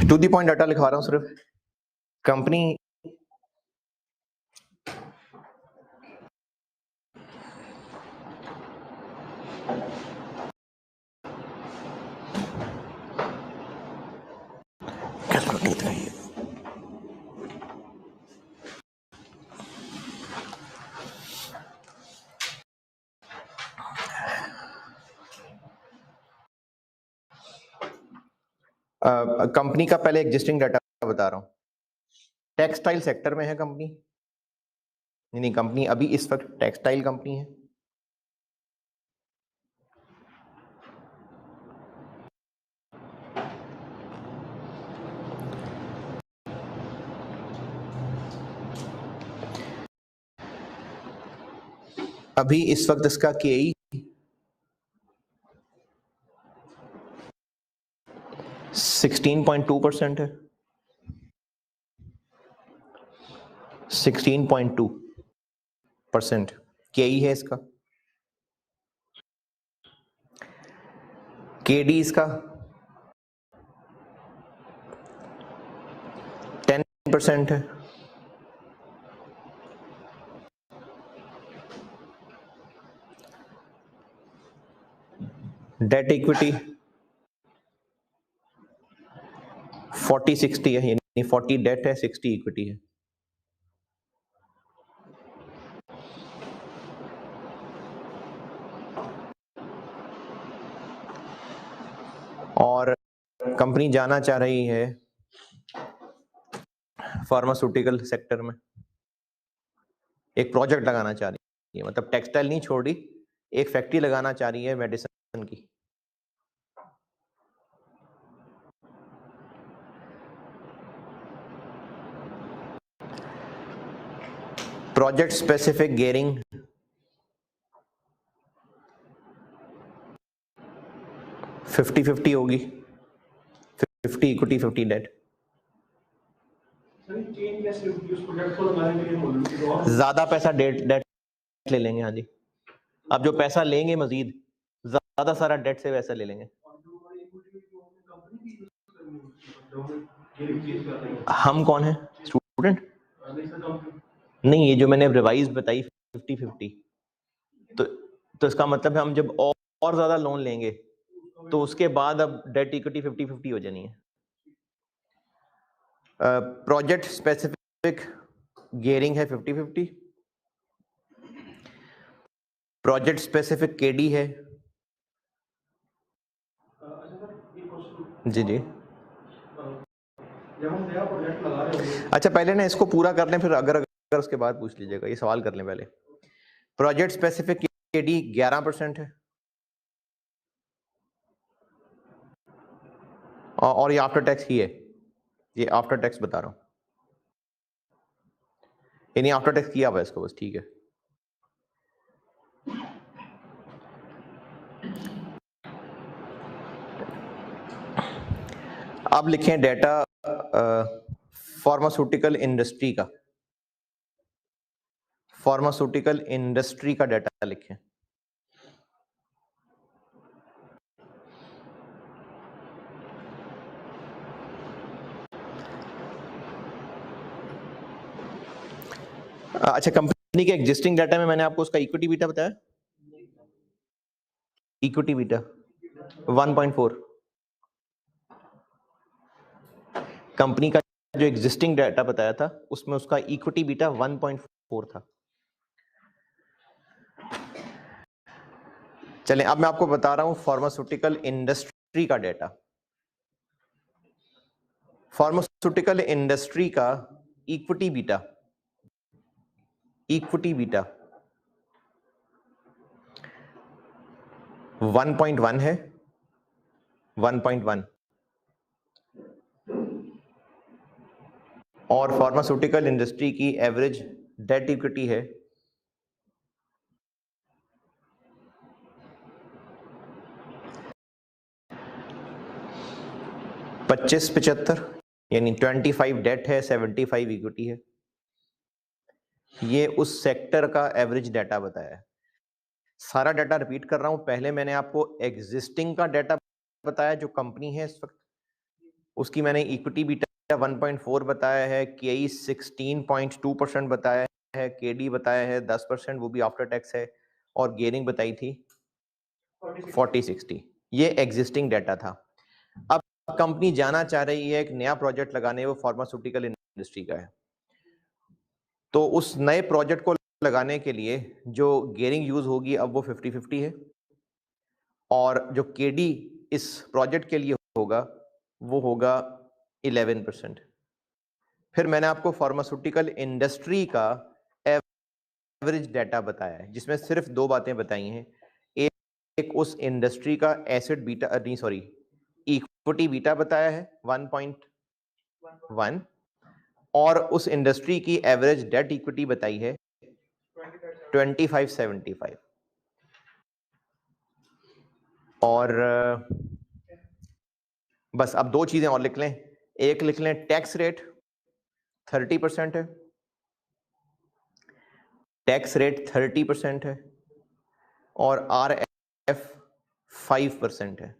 टू दी पॉइंट डाटा लिखवा रहा हूं सिर्फ। कंपनी कंपनी का पहले एग्जिस्टिंग डाटा बता रहा हूं। टेक्सटाइल सेक्टर में है कंपनी, नहीं कंपनी अभी इस वक्त टेक्सटाइल कंपनी है। अभी इस वक्त इसका केई 16.2% है। 16.2% केई है इसका। केडी इसका 10% है। डेट इक्विटी 40-60 है, यानी 40 डेट है, 60 इक्विटी है। और कंपनी जाना चाह रही है फार्मास्यूटिकल सेक्टर में, एक प्रोजेक्ट लगाना चाह रही है, मतलब टेक्सटाइल नहीं छोड़ रही, एक फैक्ट्री लगाना चाह रही है मेडिसिन की। प्रोजेक्ट स्पेसिफिक गियरिंग 50-50 होगी, 50 इक्विटी 50 डेट। ज्यादा पैसा डेट ले लेंगे। हाँ जी, अब जो पैसा लेंगे मजीद ज्यादा सारा डेट से वैसा ले लेंगे। हम कौन है? स्टूडेंट नहीं, ये जो मैंने रिवाइज बताई 50-50, तो इसका मतलब है हम जब और ज्यादा लोन लेंगे तो उसके बाद अब डेट इक्विटी 50-50 हो जानी है। प्रोजेक्ट स्पेसिफिक गियरिंग है 50-50। प्रोजेक्ट स्पेसिफिक केडी है। जी जी, अच्छा पहले ना इसको पूरा कर लें, फिर अगर उसके बाद पूछ लीजिएगा। ये सवाल कर लें पहले। प्रोजेक्ट स्पेसिफिक केडी 11% है, और ये आफ्टर टैक्स ही है। ये आफ्टर टैक्स बता रहा हूं, यानी आफ्टर टैक्स किया हुआ है इसको बस, ठीक है। अब लिखें डेटा फार्मास्यूटिकल इंडस्ट्री का। फार्मास्यूटिकल इंडस्ट्री का डेटा लिखें। अच्छा, कंपनी के एग्जिस्टिंग डाटा में मैंने आपको उसका इक्विटी बीटा बताया। Equity beta 1.4। कंपनी का जो एग्जिस्टिंग डाटा बताया था उसमें उसका इक्विटी बीटा 1.4 था। चलें, अब मैं आपको बता रहा हूं फार्मास्यूटिकल इंडस्ट्री का डेटा। फार्मास्यूटिकल इंडस्ट्री का इक्विटी बीटा इक्विटी बीटा 1.1 है, 1.1, और फार्मास्यूटिकल इंडस्ट्री की एवरेज डेट इक्विटी है 25-75, यानी 25 डेट है, 75 इक्विटी है। ये उस सेक्टर का एवरेज डाटा बताया है। सारा डाटा रिपीट कर रहा हूं, पहले मैंने आपको एग्जिस्टिंग का डाटा बताया जो कंपनी है इस वक्त, उसकी मैंने इक्विटी बीटा 1.4 बताया है, केई 16.2% बताया है, केडी बताया है 10%, वो भी आफ्टर टैक्स है, और गेयरिंग बताई थी 40-60। ये एग्जिस्टिंग डाटा था। अब कंपनी जाना चाह रही है एक नया प्रोजेक्ट लगाने, वो फार्मास्यूटिकल इंडस्ट्री का है, तो उस नए प्रोजेक्ट को लगाने के लिए जो गेयरिंग यूज होगी अब वो 50-50 है, और जो केडी इस प्रोजेक्ट के लिए होगा वो होगा 11%। फिर मैंने आपको फार्मास्यूटिकल इंडस्ट्री का एवरेज डाटा बताया है, जिसमें सिर्फ दो बातें बताई हैं। एक उस इंडस्ट्री का एसेट बीटा, नहीं सॉरी, इक्विटी बीटा बताया है 1.1, और उस इंडस्ट्री की एवरेज डेट इक्विटी बताई है 25-75। और बस अब दो चीजें और लिख लें, एक लिख लें टैक्स रेट 30% है, टैक्स रेट 30% है, और RF 5% है।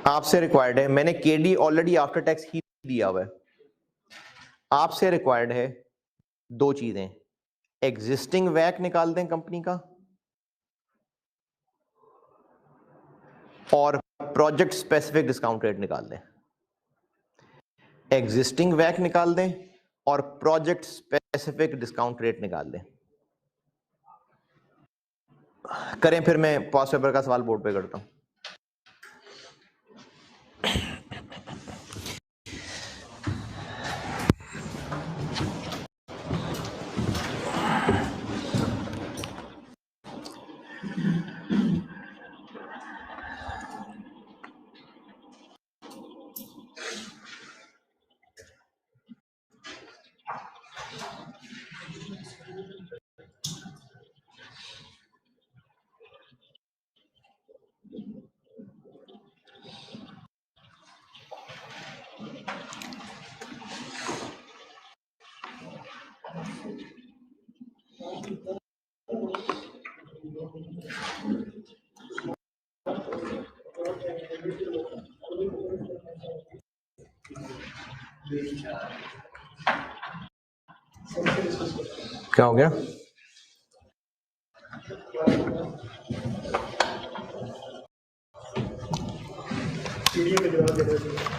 आपसे रिक्वायर्ड है, मैंने केडी ऑलरेडी आफ्टर टैक्स ही दिया हुआ है, आपसे रिक्वायर्ड है दो चीजें, एग्जिस्टिंग वैक निकाल दें कंपनी का, और प्रोजेक्ट स्पेसिफिक डिस्काउंट रेट निकाल दें। एग्जिस्टिंग वैक निकाल दें और प्रोजेक्ट स्पेसिफिक डिस्काउंट रेट निकाल दें। करें, फिर मैं पास पेपर का सवाल बोर्ड पे करता हूं। क्या हो गया? वीडियो में जवाब दे रहे थे।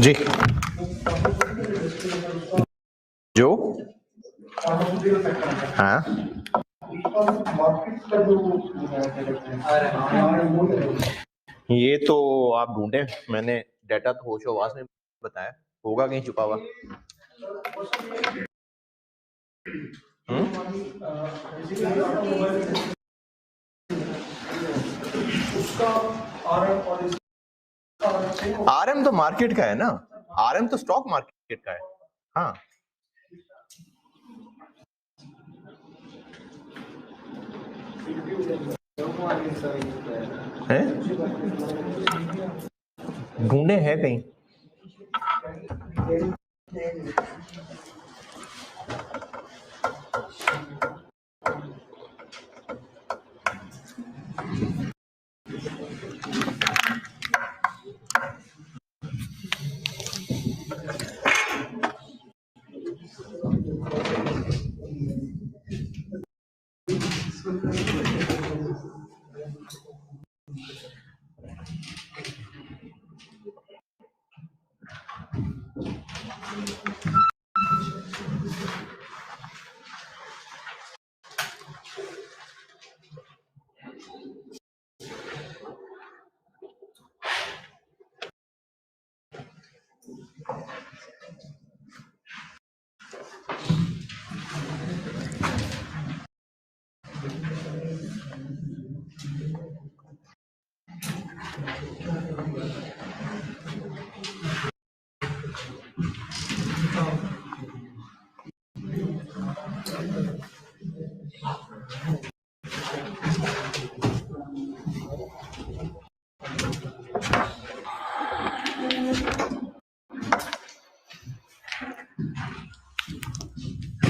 जी जो हाँ ये तो आप ढूंढे, मैंने डाटा तो होशो आवाज में बताया, होगा कहीं छुपा हुआ। आरएम तो मार्केट का है ना, आरएम तो स्टॉक मार्केट का है। हाँ है, ढूंढे हैं कहीं।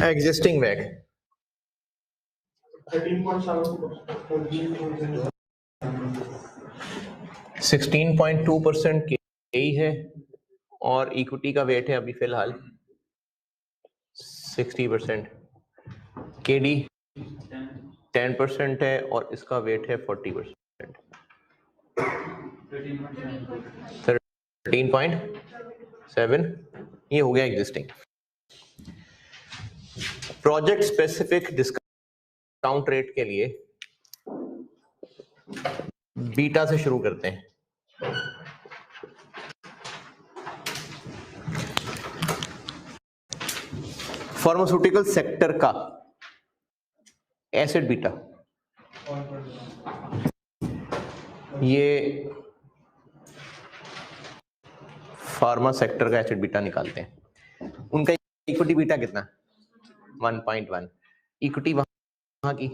एग्जिस्टिंग वैग 16.2% यही है, और इक्विटी का वेट है अभी फिलहाल 60%, केडी 10% है और इसका वेट है 40%, 13.7। ये हो गया existing. Project specific discount rate के लिए बीटा से शुरू करते हैं। फार्मास्यूटिकल सेक्टर का एसिड बीटा, ये फार्मा सेक्टर का एसिड बीटा निकालते हैं। उनका इक्विटी बीटा कितना? 1.1। इक्विटी वहां की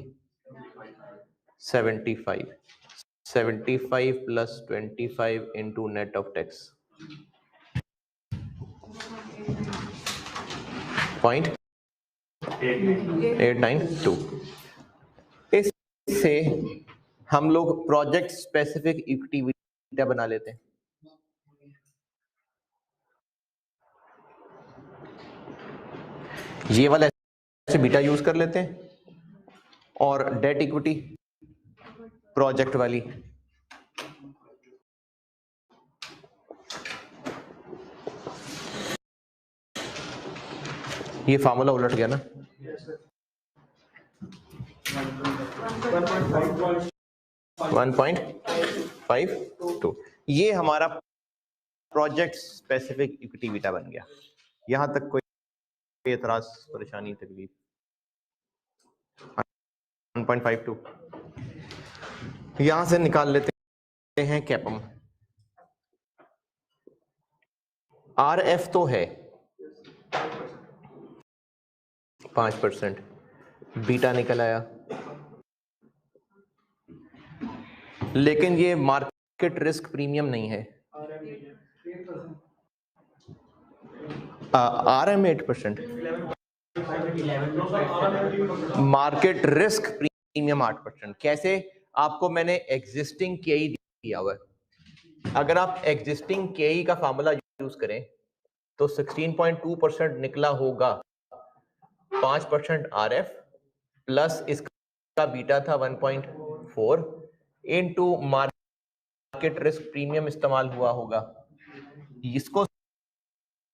75 plus 25 into net of tax 0.892। इससे हम लोग प्रोजेक्ट स्पेसिफिक इक्विटी बीटा बना लेते हैं। ये वाला ऐसे बीटा यूज कर लेते हैं और डेट इक्विटी प्रोजेक्ट वाली ये फार्मूला उलट गया ना। 1.52 ये हमारा प्रोजेक्ट स्पेसिफिक इक्विटी बीटा बन गया। यहां तक कोई एतराज, परेशानी, तकलीफ? 1.52 यहां से निकाल लेते हैं कैपम। आरएफ तो है 5%, बीटा निकल आया, लेकिन ये मार्केट रिस्क प्रीमियम नहीं है। RM 8%, market risk premium 8%। कैसे? आपको मैंने एग्जिस्टिंग केई दिया हुआ है। अगर आप एग्जिस्टिंग केई का फार्मूला यूज करें तो 16.2% निकला होगा। 5% आरएफ प्लस इसका बीटा था 1.4 इनटू मार्केट रिस्क प्रीमियम इस्तेमाल हुआ होगा। इसको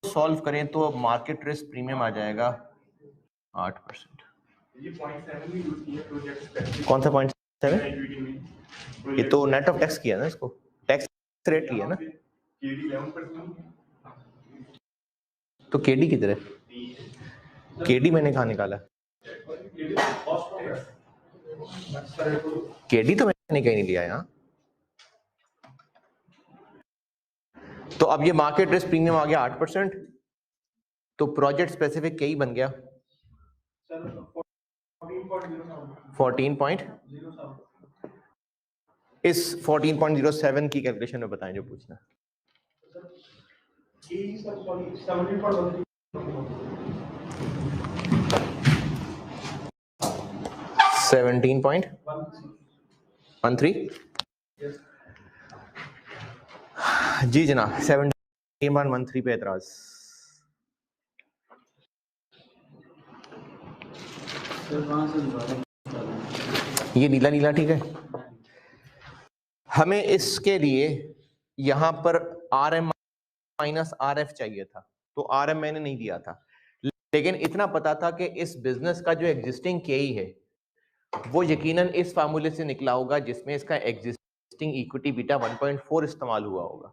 सॉल्व करें तो मार्केट रिस्क प्रीमियम आ जाएगा 8%। कौन सा 0.7? ये तो नेट ऑफ टैक्स किया ना, इसको टैक्स रेट लिया ना। तो केडी किधर है? केडी मैंने कहा निकाला? केडी तो मैंने कहीं नहीं लिया यहाँ। तो अब ये मार्केट रिस्क प्रीमियम आ गया 8%, तो प्रोजेक्ट स्पेसिफिक केई बन गया 14. इस 14.07 की कैलकुलेशन में बताएं जो पूछना। 17.13 जी जनाब, 17.13 पे एतराज। ये नीला नीला ठीक है। हमें इसके लिए यहां पर RM माइनस RF चाहिए था, तो RM मैंने नहीं दिया था, लेकिन इतना पता था कि इस बिजनेस का जो एग्जिस्टिंग केई है वो यकीनन इस फार्मूले से निकला होगा जिसमें इसका एग्जिस्टिंग इक्विटी बीटा 1.4 इस्तेमाल हुआ होगा।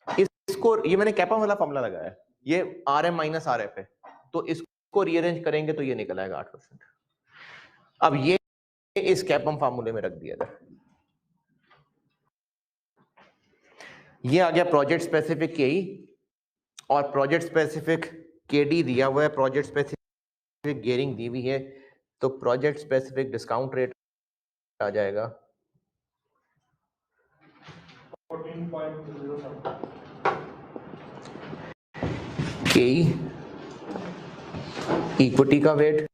इसको, ये मैंने कैपा वाला फार्मूला लगाया है, ये RM माइनस RF है, तो इसको रीअरेंज करेंगे तो ये निकल आएगा 8%। अब ये इस कैपम फार्मूले में रख दिया जाए। ये आ गया प्रोजेक्ट स्पेसिफिक केई और प्रोजेक्ट स्पेसिफिक केडी दिया हुआ है, प्रोजेक्ट स्पेसिफिक गियरिंग दी हुई है, तो प्रोजेक्ट स्पेसिफिक डिस्काउंट रेट आ जाएगा 14.07। केई इक्विटी का वेट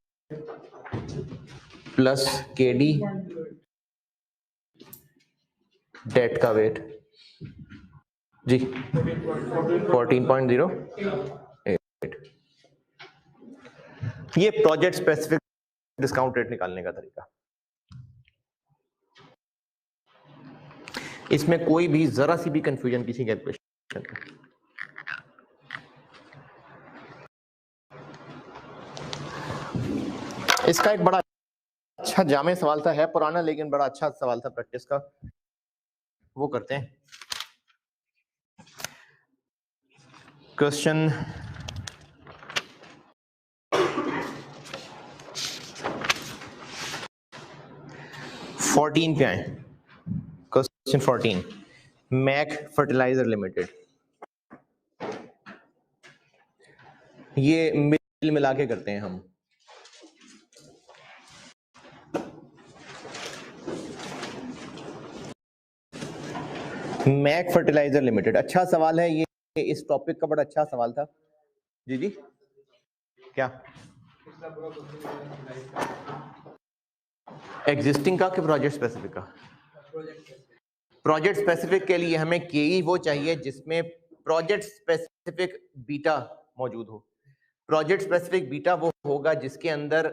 प्लस केडी डेट का वेट जी 14.08। ये प्रोजेक्ट स्पेसिफिक डिस्काउंट रेट निकालने का तरीका। इसमें कोई भी जरा सी भी कंफ्यूजन किसी कैलकुलेशन का। इसका एक बड़ा अच्छा जामे सवाल था, है पुराना लेकिन बड़ा अच्छा सवाल था प्रैक्टिस का। वो करते हैं। क्वेश्चन 14 पे आए। Question 14, Mac fertilizer limited. ये मिल मिला के करते हैं हम। मैक फर्टिलाइजर लिमिटेड, अच्छा सवाल है ये, इस टॉपिक का बड़ा अच्छा सवाल था। जी जी क्या एग्जिस्टिंग का कि प्रोजेक्ट स्पेसिफिक का? प्रोजेक्ट स्पेसिफिक के लिए हमें केई वो चाहिए जिसमें प्रोजेक्ट स्पेसिफिक बीटा मौजूद हो। प्रोजेक्ट स्पेसिफिक बीटा वो होगा जिसके अंदर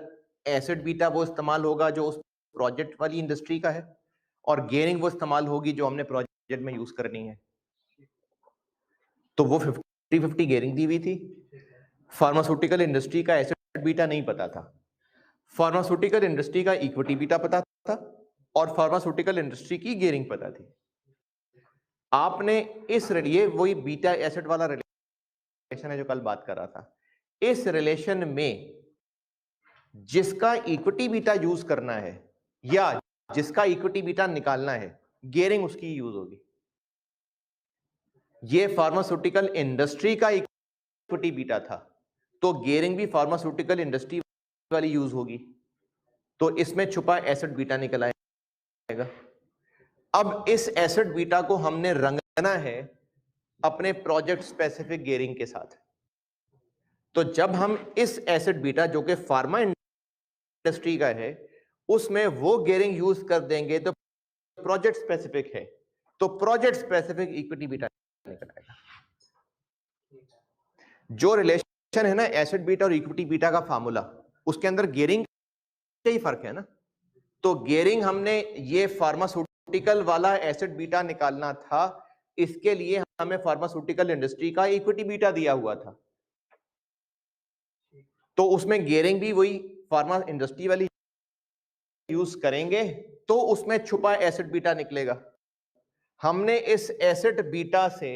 एसिड बीटा वो इस्तेमाल होगा जो उस प्रोजेक्ट वाली इंडस्ट्री का है, और गेयरिंग वो इस्तेमाल होगी जो हमने प्रोजेक्ट में यूज करनी है। तो वो 50-50 गेयरिंग दी हुई थी। फार्मास्यूटिकल इंडस्ट्री का एसिड बीटा नहीं पता था, फार्मास्यूटिकल इंडस्ट्री का इक्विटी बीटा पता था, और फार्मास्यूटिकल इंडस्ट्री की गेयरिंग पता थी। आपने इस ये वही बीटा एसिड वाला रिलेशन है जो कल बात कर रहा था। इस रिलेशन में जिसका इक्विटी बीटा यूज करना है या जिसका इक्विटी बीटा निकालना है, गेयरिंग उसकी यूज होगी। ये फार्मास्यूटिकल इंडस्ट्री का इक्विटी बीटा था, तो गेयरिंग भी फार्मास्यूटिकल इंडस्ट्री वाली यूज होगी। तो इसमें छुपा एसिड बीटा निकल आएगा। अब इस एसिड बीटा को हमने रंगना है अपने प्रोजेक्ट स्पेसिफिक गेयरिंग के साथ। तो जब हम इस एसिड बीटा जो कि फार्मा इंडस्ट्री का है उसमें वो गेयरिंग यूज कर देंगे तो प्रोजेक्ट स्पेसिफिक है, तो प्रोजेक्ट स्पेसिफिक इक्विटी बीटा निकल आएगा। जो रिलेशन है ना एसिड बीटा और इक्विटी बीटा का फार्मूला, उसके अंदर गेयरिंग का ही फर्क है ना। तो गेयरिंग हमने ये फार्मास्यूटिकल वाला एसिड बीटा निकालना था, इसके लिए हमें फार्मास्यूटिकल इंडस्ट्री का इक्विटी बीटा दिया हुआ था, तो उसमें गेयरिंग भी वही फार्मा इंडस्ट्री वाली यूज करेंगे, तो उसमें छुपा एसिड बीटा निकलेगा। हमने इस एसिड बीटा से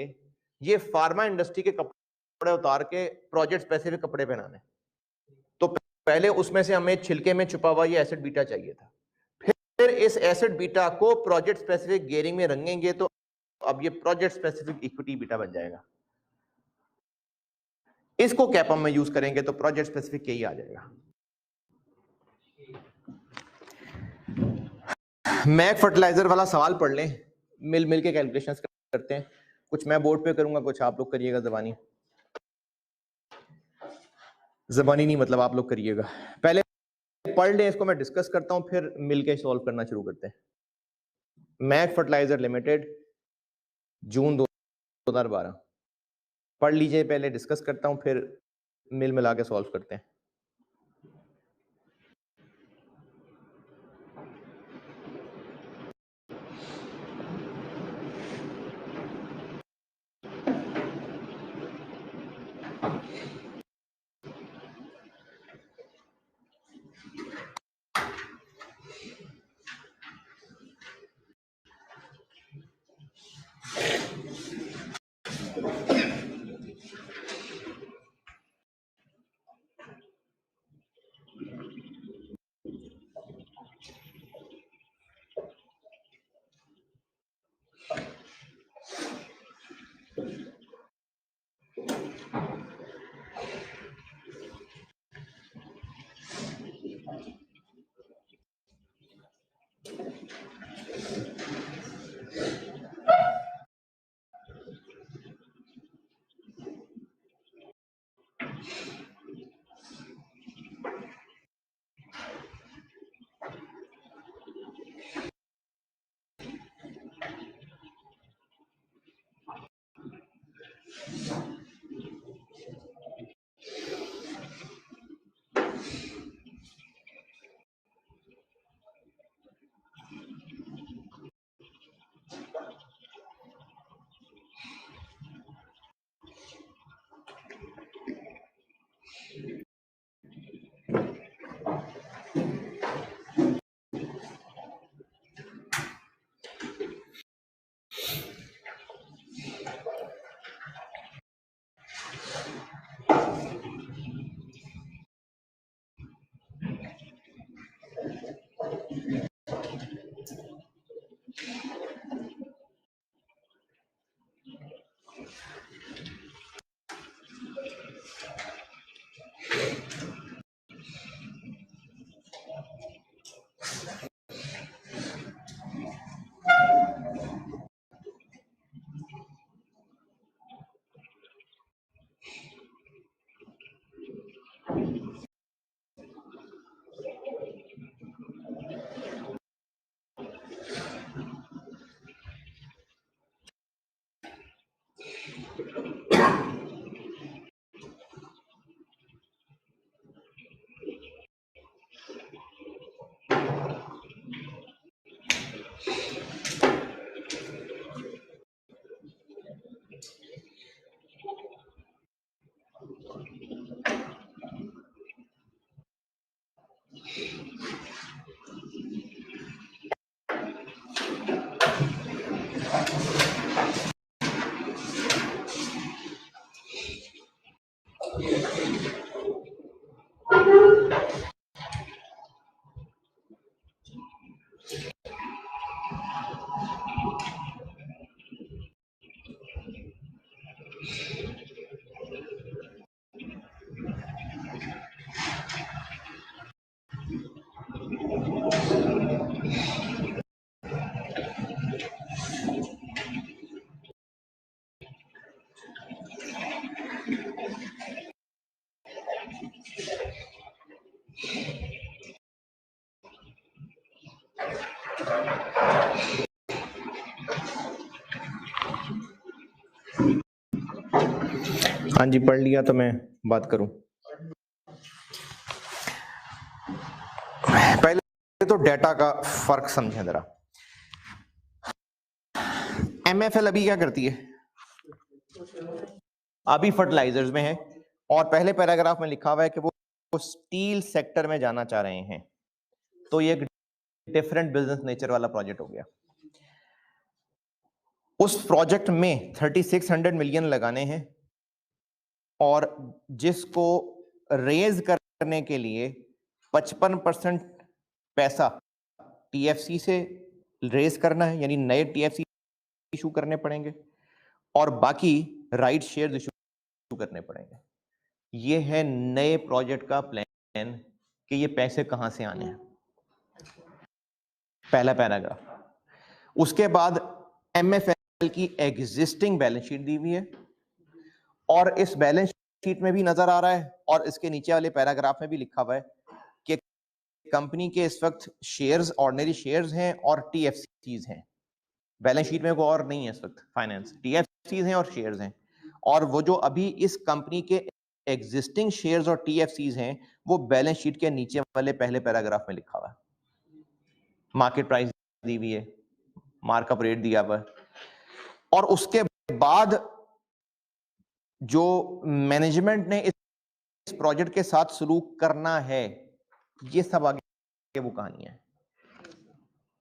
ये फार्मा इंडस्ट्री के कपड़े उतार के प्रोजेक्ट स्पेसिफिक कपड़े पहनाने, तो पहले उसमें से हमें छिलके में छुपा हुआ ये एसिड बीटा चाहिए था। फिर इस एसिड बीटा को प्रोजेक्ट स्पेसिफिक गेयरिंग में रंगेंगे तो अब ये प्रोजेक्ट स्पेसिफिक इक्विटी बीटा बन जाएगा। इसको कैपम में यूज करेंगे तो प्रोजेक्ट स्पेसिफिक के ही आ जाएगा। मैक फर्टिलाइजर वाला सवाल पढ़ लें, मिल के कैलकुलेशंस करते हैं। कुछ मैं बोर्ड पे करूंगा, कुछ आप लोग करिएगा जबानी। जबानी नहीं मतलब आप लोग करिएगा। पहले पढ़ लें इसको, मैं डिस्कस करता हूं, फिर मिलके सॉल्व करना शुरू करते हैं। मैक फर्टिलाइजर लिमिटेड जून 2012 पढ़ लीजिए, पहले डिस्कस करता हूं, फिर मिला के सॉल्व करते हैं। हाँ जी, पढ़ लिया तो मैं बात करूं। पहले तो डेटा का फर्क समझें जरा। एमएफएल अभी क्या करती है? अभी फर्टिलाइजर्स में है और पहले पैराग्राफ में लिखा हुआ है कि वो स्टील सेक्टर में जाना चाह रहे हैं। तो ये एक डिफरेंट बिजनेस नेचर वाला प्रोजेक्ट हो गया। उस प्रोजेक्ट में 3600 मिलियन लगाने हैं और जिसको रेज करने के लिए 55% पैसा टीएफसी से रेज करना है, यानी नए टीएफसी इशू करने पड़ेंगे और बाकी राइट शेयर इशू करने पड़ेंगे। ये है नए प्रोजेक्ट का प्लान कि ये पैसे कहां से आने हैं। पहला पैराग्राफ। उसके बाद एमएफएल की एग्जिस्टिंग बैलेंस शीट दी हुई है और इस बैलेंस शीट में भी नजर आ रहा है और इसके नीचे वाले पैराग्राफ में भी लिखा हुआ है कि कंपनी के इस वक्त शेयर्स ऑर्डिनरी शेयर्स हैं और टीएफसीज हैं। बैलेंस शीट में कोई और नहीं है इस वक्त, फाइनेंस टीएफसीज हैं और शेयर्स हैं। और वो जो अभी इस कंपनी के एग्जिस्टिंग शेयर्स और टीएफसीज हैं वो बैलेंस शीट के नीचे वाले पहले पैराग्राफ में लिखा हुआ है। मार्केट प्राइस दी हुई है, मार्कअप रेट दिया हुआ है और उसके बाद जो मैनेजमेंट ने इस प्रोजेक्ट के साथ सलूक करना है, ये सब आगे वो कहानी है।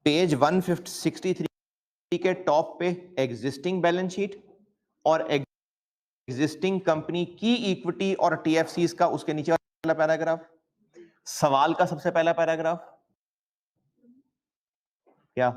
पेज 163 के टॉप पे एग्जिस्टिंग बैलेंस शीट और एग्जिस्टिंग कंपनी की इक्विटी और टीएफसीज का उसके नीचे वाला पैराग्राफ। सवाल का सबसे पहला पैराग्राफ क्या?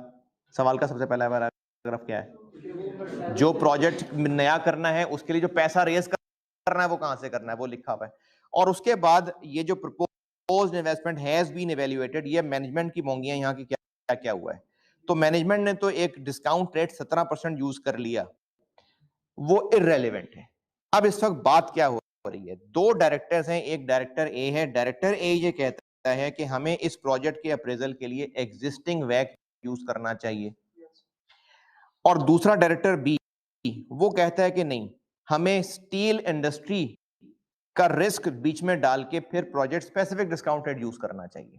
सवाल का सबसे पहला पैराग्राफ क्या है? जो प्रोजेक्ट नया करना है उसके लिए जो पैसा रेज करना है वो कहां से करना है, वो लिखा हुआ है। और उसके बाद ये जो proposed investment has been evaluated, ये मैनेजमेंट की मोंगियां यहाँ की क्या क्या हुआ है। तो मैनेजमेंट ने तो एक डिस्काउंट रेट 17% यूज कर लिया, वो इररेलेवेंट है। अब इस वक्त बात क्या हो रही है? दो डायरेक्टर्स हैं, एक डायरेक्टर ए है। डायरेक्टर ए ये कहता है कि हमें इस प्रोजेक्ट के अप्रेजल के लिए एग्जिस्टिंग वैक यूज करना चाहिए और दूसरा डायरेक्टर बी वो कहता है कि नहीं, हमें स्टील इंडस्ट्री का रिस्क बीच में डाल के फिर project specific discount rate use करना चाहिए।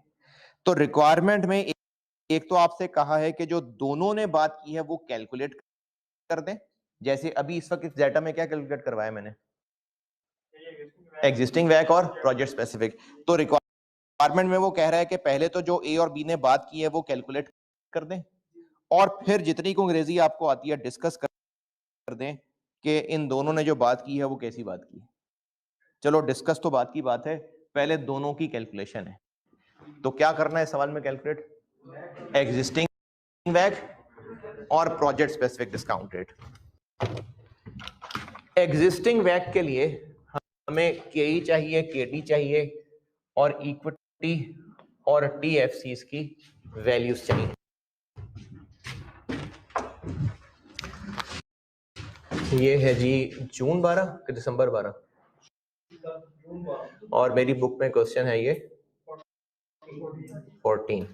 तो रिक्वायरमेंट में एक तो आपसे कहा है कि जो दोनों ने बात की है वो कैलकुलेट कर दें। जैसे अभी इस वक्त इस डाटा में क्या कैलकुलेट करवाया मैंने? एग्जिस्टिंग वैक और प्रोजेक्ट स्पेसिफिक। तो रिक्वायरमेंट में वो कह रहा है कि पहले तो जो ए और बी ने बात की है वो कैलकुलेट कर दें और फिर जितनी को अंग्रेजी आपको आती है डिस्कस कर दें कि इन दोनों ने जो बात की है वो कैसी बात की। चलो डिस्कस तो बात की बात है, पहले दोनों की कैलकुलेशन है। तो क्या करना है सवाल में? कैलकुलेट एग्जिस्टिंग वैक और project specific discount rate. Existing वैक के लिए हमें केई चाहिए, केडी चाहिए और इक्विटी और टीएफसीज की वैल्यूज चाहिए। ये है जी जून 12 कि दिसंबर 12 और मेरी बुक में क्वेश्चन है ये 14।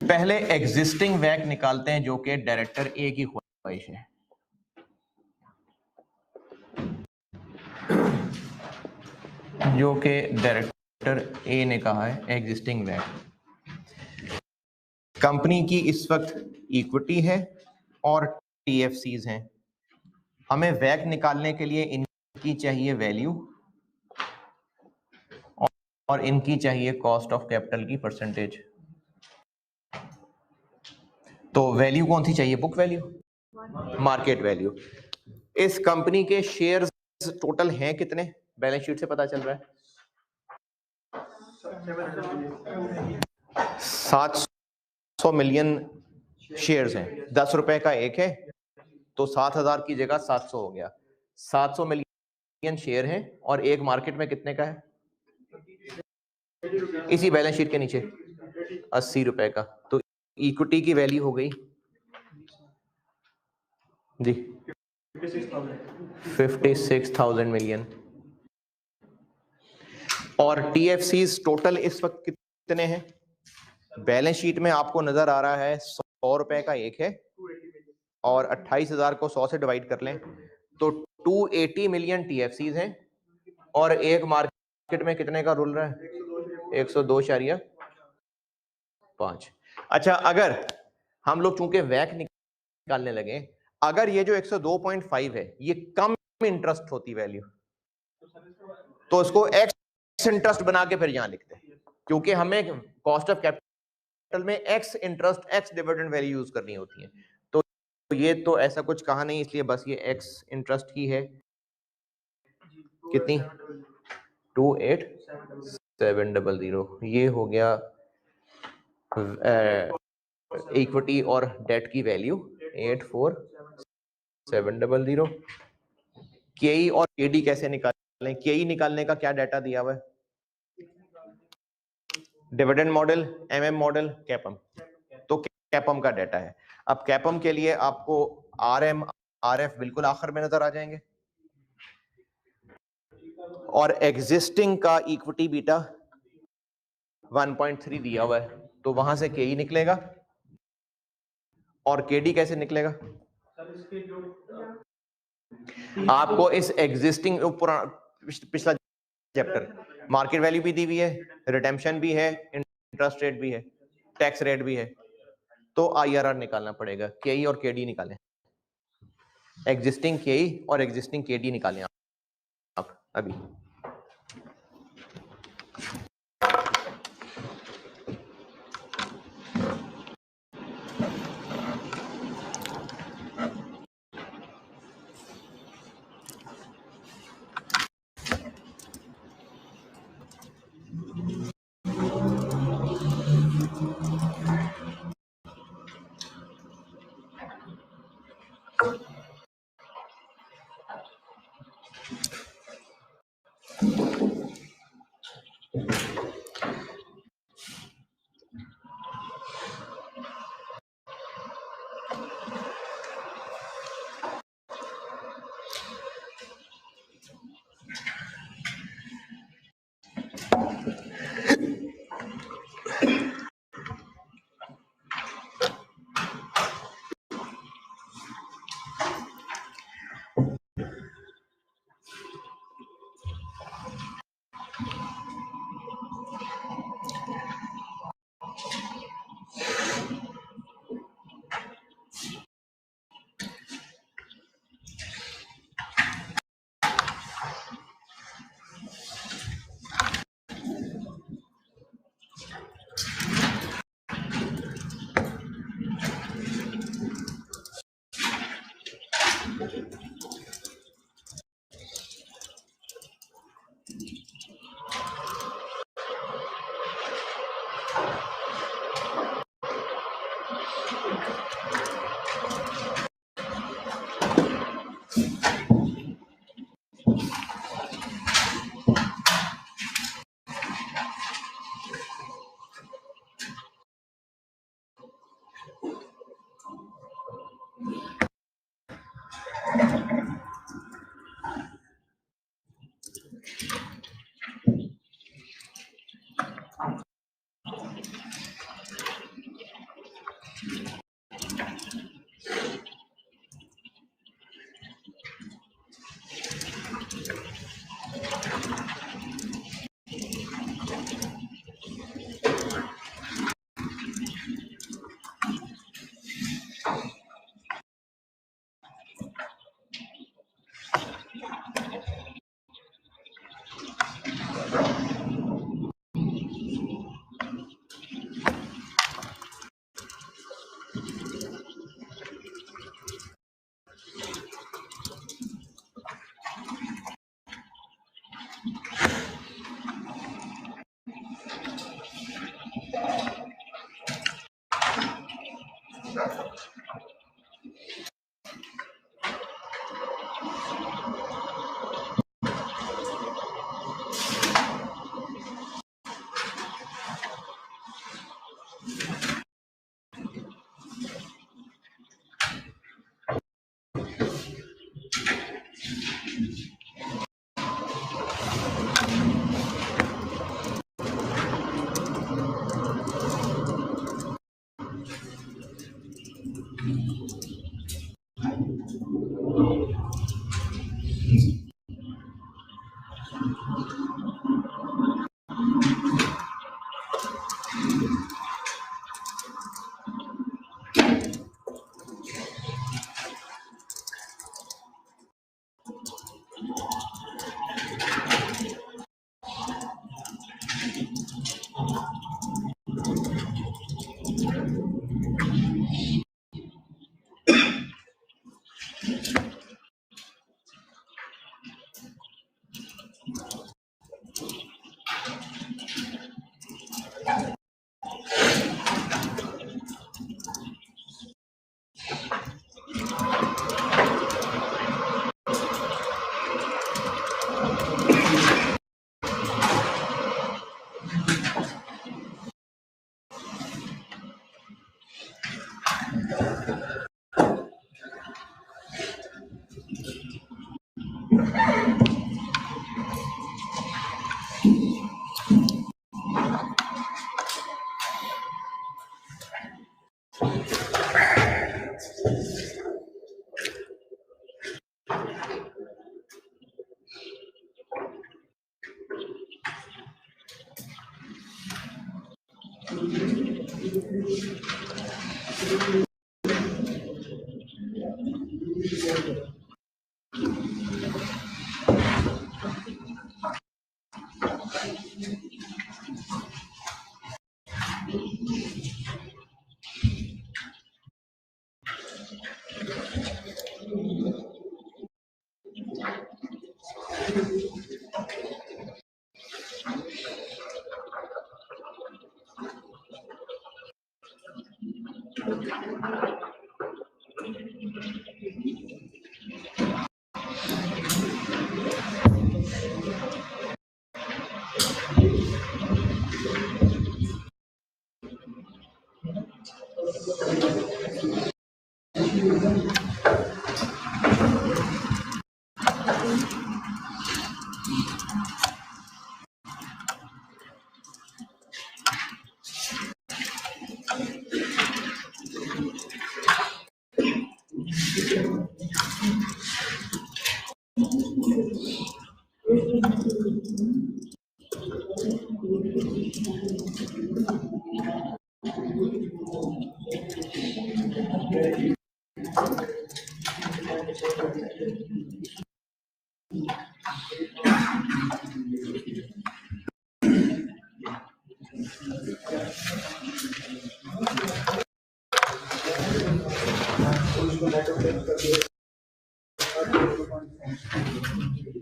पहले एग्जिस्टिंग वैक निकालते हैं जो कि डायरेक्टर ए की ख्वाहिश है। जो कि डायरेक्टर ए ने कहा है एग्जिस्टिंग वैक। कंपनी की इस वक्त इक्विटी है और टीएफसीज हैं। हमें वैक निकालने के लिए इनकी चाहिए वैल्यू और इनकी चाहिए कॉस्ट ऑफ कैपिटल की परसेंटेज। तो वैल्यू कौन सी चाहिए? Book value, market value. इस कंपनी के शेयर्स टोटल हैं कितने? बैलेंस शीट से पता चल रहा है 700 मिलियन शेयर्स हैं। 10 रुपए का एक है तो 7,000 की जगह 700 हो गया। 700 मिलियन शेयर हैं और एक मार्केट में कितने का है? इसी बैलेंस शीट के नीचे 80 रुपए का। तो इक्विटी की वैल्यू हो गई जी 56,000 मिलियन। और टीएफसीज टोटल इस वक्त कितने हैं? बैलेंस शीट में आपको नजर आ रहा है 100 रुपए का एक है और 28,000 को 100 से डिवाइड कर लें तो 280 मिलियन टीएफसीज हैं और एक मार्केट में कितने का रूल रहा है? 102.5। अच्छा, अगर हम लोग चूंकि वैक निकालने लगे, अगर ये जो 102.5 है ये कम इंटरेस्ट होती वैल्यू तो इसको एक्स इंटरेस्ट बना के फिर यहां लिखते हैं, क्योंकि हमें कॉस्ट ऑफ कैपिटल में x interest x dividend value use करनी होती है। तो ये तो ऐसा कुछ कहा नहीं, इसलिए बस ये एक्स इंटरेस्ट ही है। कितनी? 28700। ये हो गया इक्विटी और डेट की वैल्यू 84700। केई और केडी कैसे निकालें? केई निकालने का क्या डाटा दिया हुआ है? Dividend model, MM model, कैपम। तो कैपम का डाटा है। अब कैपम के लिए आपको आरएम आरएफ बिल्कुल आखिर में नजर आ जाएंगे और एग्जिस्टिंग का इक्विटी बीटा 1.3 दिया हुआ है, तो वहां से केई निकलेगा। और केडी कैसे निकलेगा? आपको इस एग्जिस्टिंग पिछला चैप्टर मार्केट वैल्यू भी दी हुई है, रिडेम्पशन भी है, इंटरेस्ट रेट भी है, टैक्स रेट भी है, तो आईआरआर निकालना पड़ेगा। केई और केडी निकालें, एग्जिस्टिंग केई और एग्जिस्टिंग केडी निकालें आप अभी।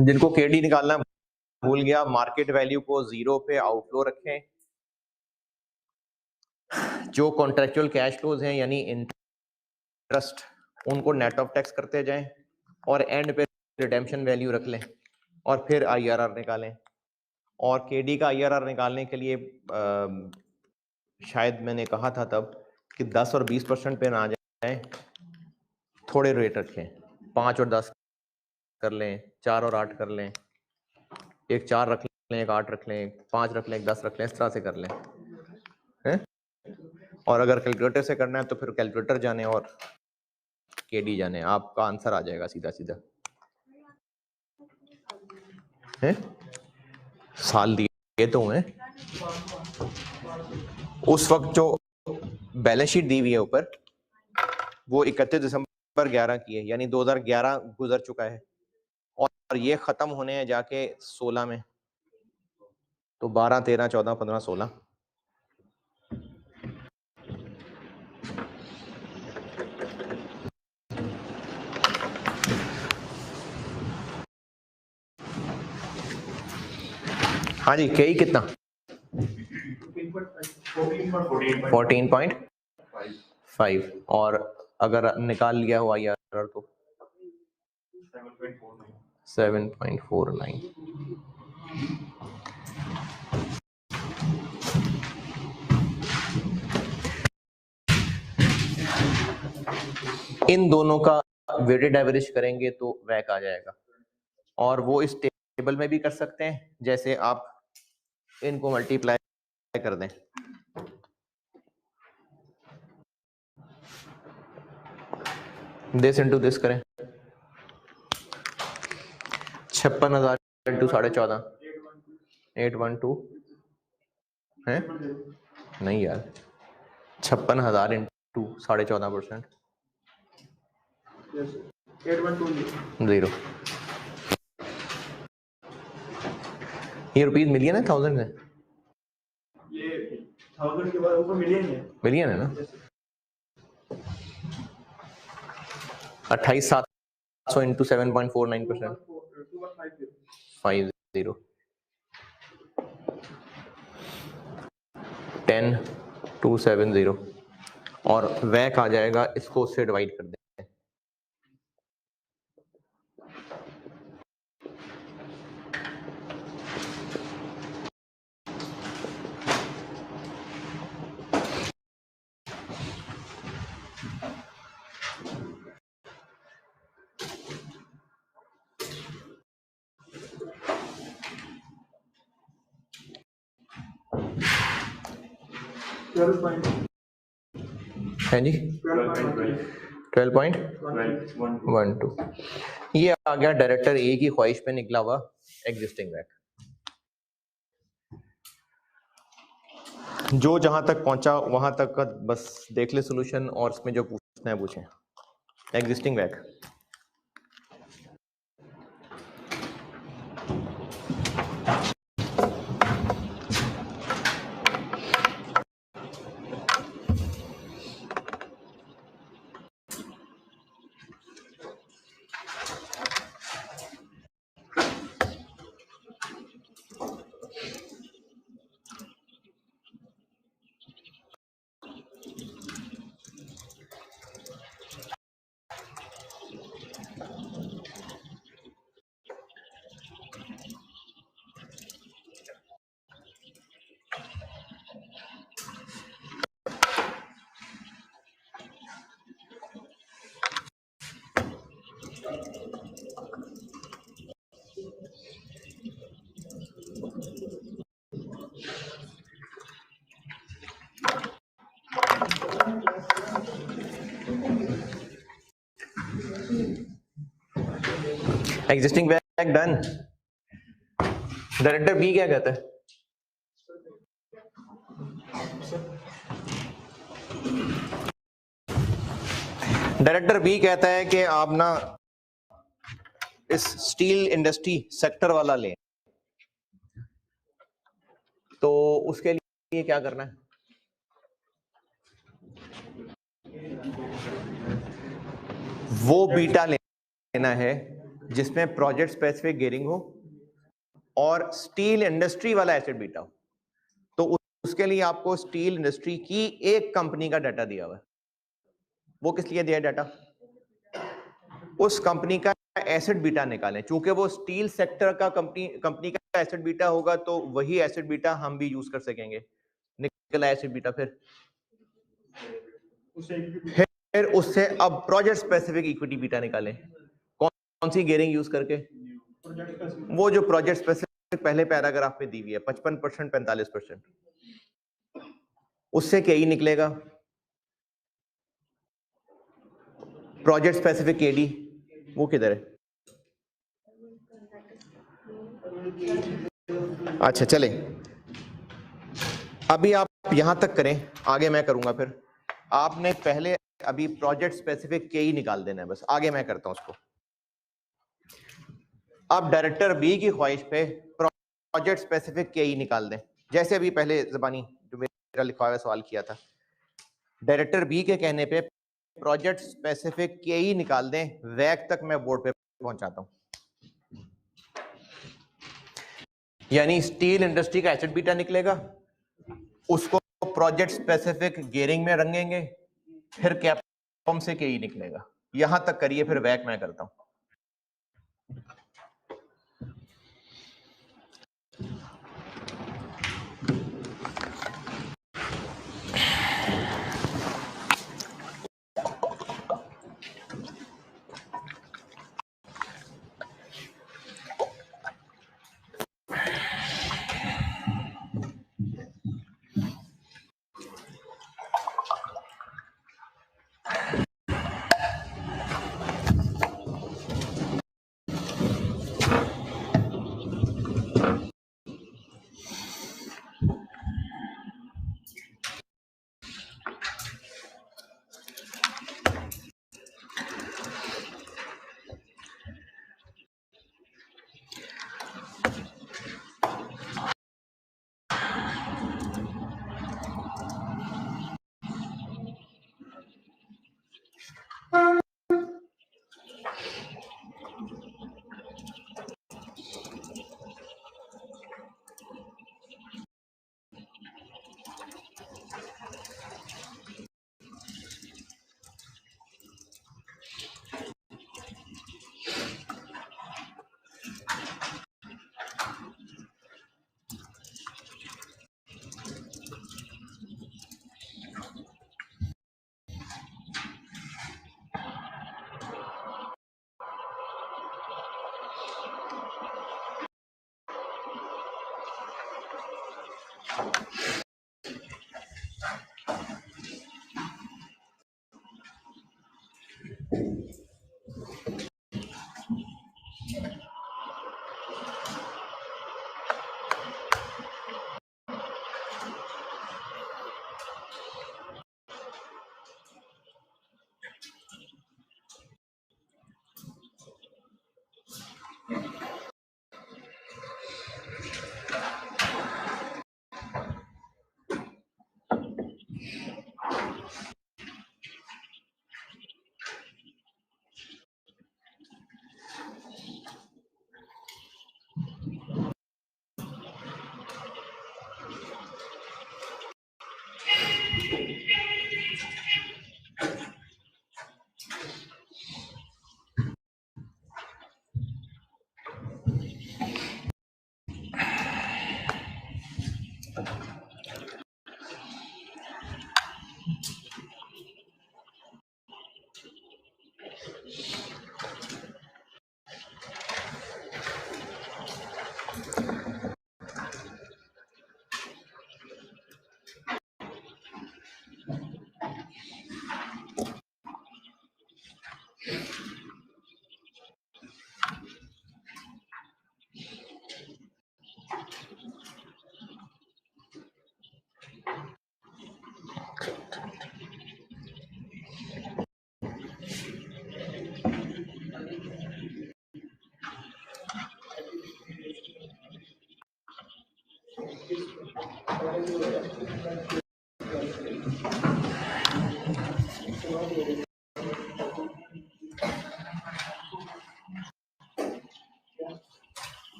जिनको केडी निकालना भूल गया, मार्केट वैल्यू को 0 पे आउटफ्लो रखें। जो कॉन्ट्रेक्चुअल कैश फ्लोज हैं यानी इंटरेस्ट, उनको नेट ऑफ टैक्स करते जाएं और एंड पे रिडेम्पशन वैल्यू रख लें और फिर आईआरआर निकालें। और केडी का आईआरआर निकालने के लिए शायद मैंने कहा था तब कि 10 और 20% पे ना जाएं, थोड़े रेट रखें, 5 और 10 कर लें, 4 और 8 कर लें, एक 4 रख लें, एक 8 रख लें, एक 5 रख लें, एक 10 रख लें, इस तरह से कर लें हैं? और अगर कैलकुलेटर से करना है तो फिर कैलकुलेटर जाने और केडी जाने, आपका आंसर आ जाएगा सीधा सीधा हैं? साल दिए तो हैं उस वक्त जो बैलेंस शीट दी हुई है ऊपर, वो 31 दिसंबर 11 की है, यानी 2011 गुजर चुका है और ये खत्म होने हैं जाके 16 में, तो 12, 13, 14, 15, 16। हाँ जी, कई कितना 14.5 5 और अगर निकाल लिया हो IRR तो 7.49। इन दोनों का वेटेड एवरेज करेंगे तो वैक आ जाएगा, और वो इस टेबल में भी कर सकते हैं, जैसे आप इनको मल्टीप्लाई कर दें, दिस इंटू दिस करें, 56,000 इंटू 14.5, 812 है नहीं यार, 56,000 इंटू 14.5%, 0। ये रुपीज मिलियन है, थाउजेंड है? ये 1000 के बाद ऊपर मिलियन है। मिलियन है ना? 28,700 इंटू 7.49%, 50, 10,270, और वैक आ जाएगा, इसको उससे डिवाइड कर दें। है जी 12.12। ये आ गया डायरेक्टर ए की ख्वाहिश पे निकला हुआ एग्जिस्टिंग वैक। जो जहां तक पहुंचा वहां तक का बस देख ले सॉल्यूशन, और इसमें जो पूछना है पूछें। Existing vac, existing vac done. Director बी क्या कहता है? डायरेक्टर बी कहता है कि आप ना इस स्टील इंडस्ट्री सेक्टर वाला लें, तो उसके लिए क्या करना है? वो बीटा लेना है जिसमें प्रोजेक्ट स्पेसिफिक गियरिंग हो और स्टील इंडस्ट्री वाला एसेट बीटा हो। तो उसके लिए आपको स्टील इंडस्ट्री की एक कंपनी का डाटा दिया हुआ है। वो किस लिए दिया डाटा? उस कंपनी का एसेट बीटा निकालें। चूंकि वो स्टील सेक्टर का कंपनी का एसेट बीटा होगा, तो वही एसेट बीटा हम भी यूज कर सकेंगे। निकला एसेट बीटा, फिर उससे अब प्रोजेक्ट स्पेसिफिक इक्विटी बीटा निकालें। कौन सी गियरिंग यूज करके? वो जो प्रोजेक्ट स्पेसिफिक पहले पैराग्राफ में दी हुई है, 55%, 45%, उससे क्या ही निकलेगा? प्रोजेक्ट स्पेसिफिक केडी, वो किधर है? अच्छा चले, अभी आप यहां तक करें, आगे मैं करूंगा। फिर आपने पहले अभी प्रोजेक्ट स्पेसिफिक के ही निकाल देना है, बस आगे मैं करता हूं उसको। अब डायरेक्टर बी की ख्वाहिश पे प्रोजेक्ट स्पेसिफिक के ही निकाल दें, जैसे अभी पहले ज़बानी जो मेरा लिखा हुआ सवाल किया था। डायरेक्टर बी के कहने पे प्रोजेक्ट स्पेसिफिक के ही निकाल दें, वैक तक मैं बोर्ड पे पहुंचाता हूं। यानी स्टील इंडस्ट्री का एसेट बीटा निकलेगा, उसको प्रोजेक्ट स्पेसिफिक गियरिंग में रंगेंगे, फिर कैपम से के ई निकलेगा। यहां तक करिए, फिर वैक मैं करता हूं।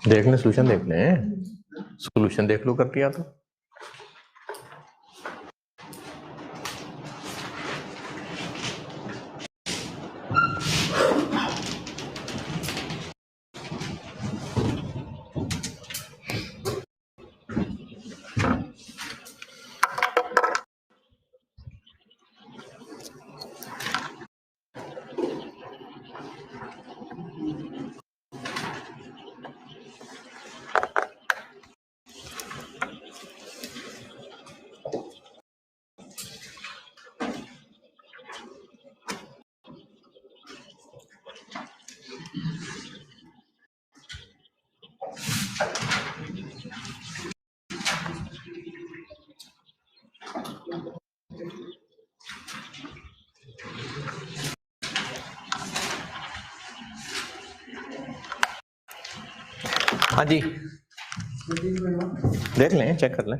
देखने सोल्यूशन देखने सोल्यूशन देख लो कर दिया तो। हाँ जी देख लें, चेक कर लें।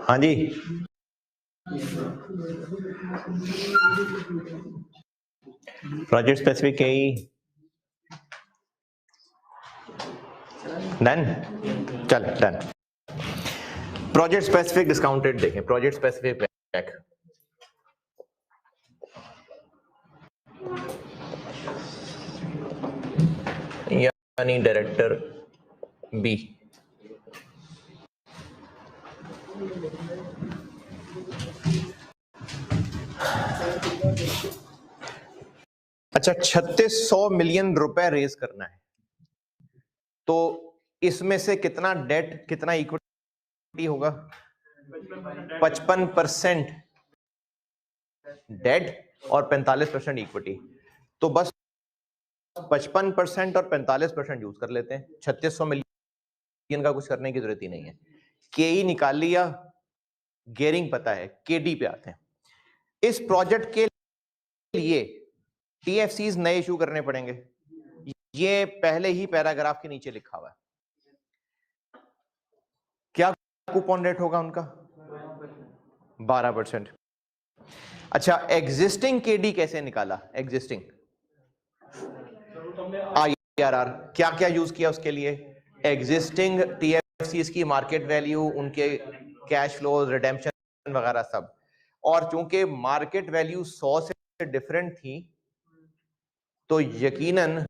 हाँ जी प्रोजेक्ट स्पेसिफिक KE डन, चल डन। प्रोजेक्ट स्पेसिफिक डिस्काउंटेड देखें, प्रोजेक्ट स्पेसिफिक पैक यानी डायरेक्टर बी। अच्छा 3600 मिलियन रुपए रेज करना है, तो इसमें से कितना डेट कितना इक्विटी होगा? 55% डेट और 45% इक्विटी। तो बस 55% और 45% यूज कर लेते हैं। 3600 मिलियन का कुछ करने की जरूरत ही नहीं है। KE निकाल लिया, गेयरिंग पता है, KD पे आते हैं। इस प्रोजेक्ट के लिए TFCs नए इशू करने पड़ेंगे। ये पहले ही पैराग्राफ के नीचे लिखा हुआ है। क्या कूपन रेट होगा उनका? 12%। अच्छा एग्जिस्टिंग KD कैसे निकाला? एग्जिस्टिंग IRR क्या क्या यूज किया उसके लिए? एग्जिस्टिंग TFCs की मार्केट वैल्यू, उनके कैश फ्लोज, रिडेम्पशन वगैरह सब। और चूंकि मार्केट वैल्यू 100 से डिफरेंट थी तो यकीनन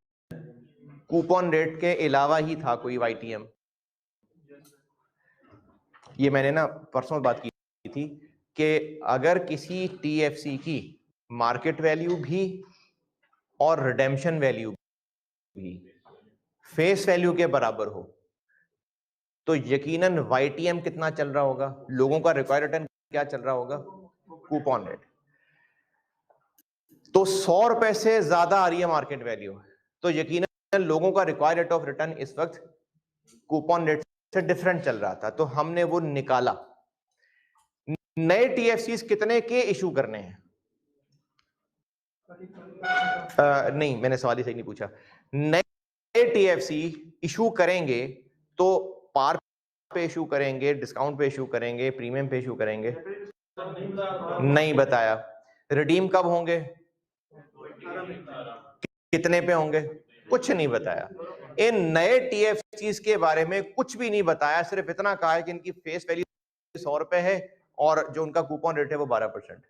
कूपन रेट के अलावा ही था कोई YTM। ये मैंने ना परसों बात की थी कि अगर किसी TFC की मार्केट वैल्यू भी और रिडेम्पशन वैल्यू भी फेस वैल्यू के बराबर हो तो यकीनन YTM कितना चल रहा होगा, लोगों का रिक्वायर्ड रिटर्न क्या चल रहा होगा? Coupon rate. तो 100 रुपए से ज्यादा आ रही है मार्केट वैल्यू, तो यकीनन लोगों का रिक्वायर्ड रेट ऑफ रिटर्न इस वक्त कूपन रेट से डिफरेंट चल रहा था, तो हमने वो निकाला। नए TFCs कितने के इशू करने हैं? नहीं, मैंने सवाल ही सही नहीं पूछा। नए TFC इशू करेंगे तो पार पे इशू करेंगे, डिस्काउंट पे इशू करेंगे, प्रीमियम पे इशू करेंगे? नहीं बताया। रिडीम कब होंगे? कितने पे होंगे? कुछ नहीं बताया। इन नए TFCs के बारे में कुछ भी नहीं बताया, सिर्फ इतना कहा है कि इनकी फेस वैल्यू 100 रुपए है और जो उनका कूपन रेट है वो 12%।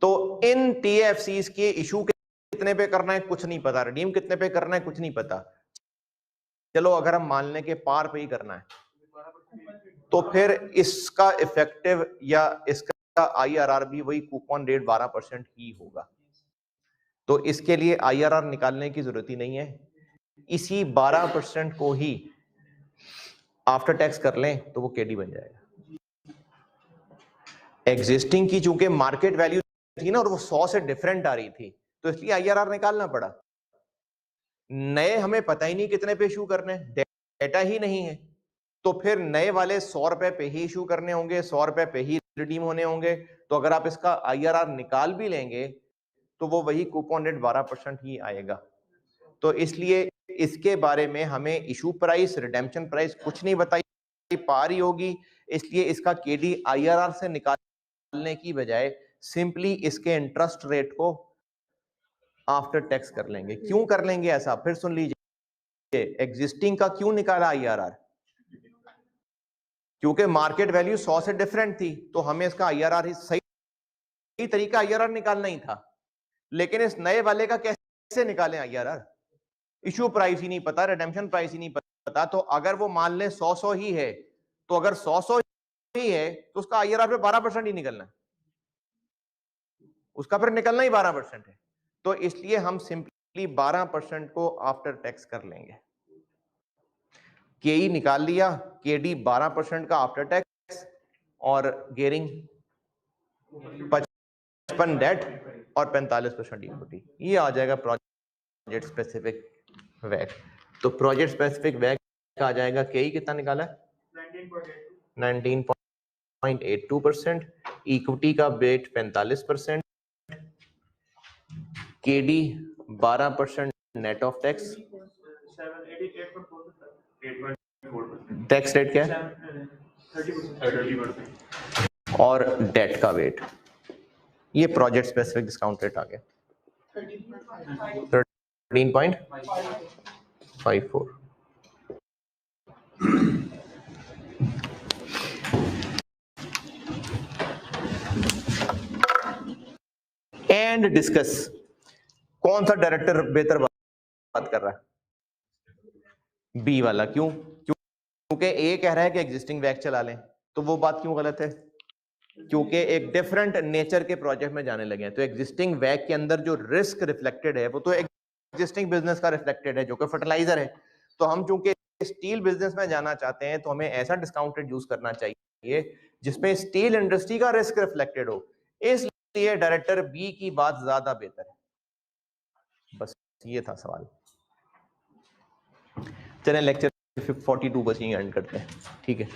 तो इन TFCs के इशू कितने पे करना है कुछ नहीं पता, रिडीम कितने पे करना है कुछ नहीं पता। चलो अगर हम मान लें कि पार पे ही करना है तो फिर इसका इफेक्टिव या इसका IRR भी वही कूपन रेट 12% ही होगा। तो इसके लिए IRR निकालने की जरूरत ही नहीं है, इसी 12% को ही आफ्टर टैक्स कर लें तो वो KD बन जाएगा। एग्जिस्टिंग की चूंकि मार्केट वैल्यू थी ना और वो 100 से डिफरेंट आ रही थी, तो इसलिए आईआरआर निकालना पड़ा। नए हमें पता ही नहीं कितने पे इशू करने, डेटा ही नहीं है, तो फिर नए वाले 100 रुपए पे ही इशू करने होंगे, 100 रुपए पे ही रिडीम होने होंगे। तो अगर आप इसका आईआरआर निकाल भी लेंगे तो वो वही कूपन रेट 12% ही आएगा। तो इसलिए इसके बारे में हमें इशू प्राइस, रिडेम्पशन प्राइस कुछ नहीं बताई पा रही होगी, इसलिए इसका केडी आईआरआर से निकालने की बजाय सिंपली इसके इंटरेस्ट रेट को आफ्टर टैक्स कर लेंगे। क्यों कर लेंगे ऐसा, फिर सुन लीजिए। एग्जिस्टिंग का क्यों निकाला आईआरआर? क्योंकि मार्केट वैल्यू 100 से डिफरेंट थी, तो हमें इसका आईआरआर सही तरीका आईआरआर निकालना ही था। लेकिन इस नए वाले का कैसे निकालें आईआरआर? इशू प्राइस ही नहीं पता, रिडेम्पशन प्राइस ही नहीं पता। तो अगर वो मान लें 100 ही है, तो अगर 100 ही है तो उसका आईआरआर पे 12% ही निकलना है, उसका फिर निकलना ही 12% है। तो इसलिए हम सिंपली 12% को आफ्टर टैक्स कर लेंगे। केई निकाल लिया, केडी 12% का आफ्टर टैक्स और गेयरिंग 55 डेट और 45% इक्विटी। ये आ जाएगा प्रोजेक्ट स्पेसिफिक वैक। तो प्रोजेक्ट स्पेसिफिक वैक आ जाएगा, केई कितना निकाला है? 19.82%, इक्विटी का weight 45%, KD 12% net of tax. Tax rate क्या है? 30%। और डेट का वेट, ये प्रोजेक्ट स्पेसिफिक डिस्काउंट रेट आ गया 13.54। एंड डिस्कस, कौन सा डायरेक्टर बेहतर बात कर रहा है? बी वाला। क्यों? क्योंकि ए कह रहा है कि एग्जिस्टिंग वैक चला लें, तो वो बात क्यों गलत है? क्योंकि एक डिफरेंट नेचर के प्रोजेक्ट में जाने लगे हैं। तो एग्जिस्टिंग वैक के अंदर जो रिस्क रिफ्लेक्टेड है वो तो एग्जिस्टिंग बिजनेस का रिफ्लेक्टेड है, जो कि फर्टिलाइजर है। तो हम चूंकि स्टील बिजनेस में जाना चाहते हैं, तो हमें ऐसा डिस्काउंटेड यूज करना चाहिए जिसमें स्टील इंडस्ट्री का रिस्क रिफ्लेक्टेड हो। इसलिए डायरेक्टर बी की बात ज्यादा बेहतर है। बस ये था सवाल। चलें लेक्चर 42 बस यहीं एंड करते हैं, ठीक है।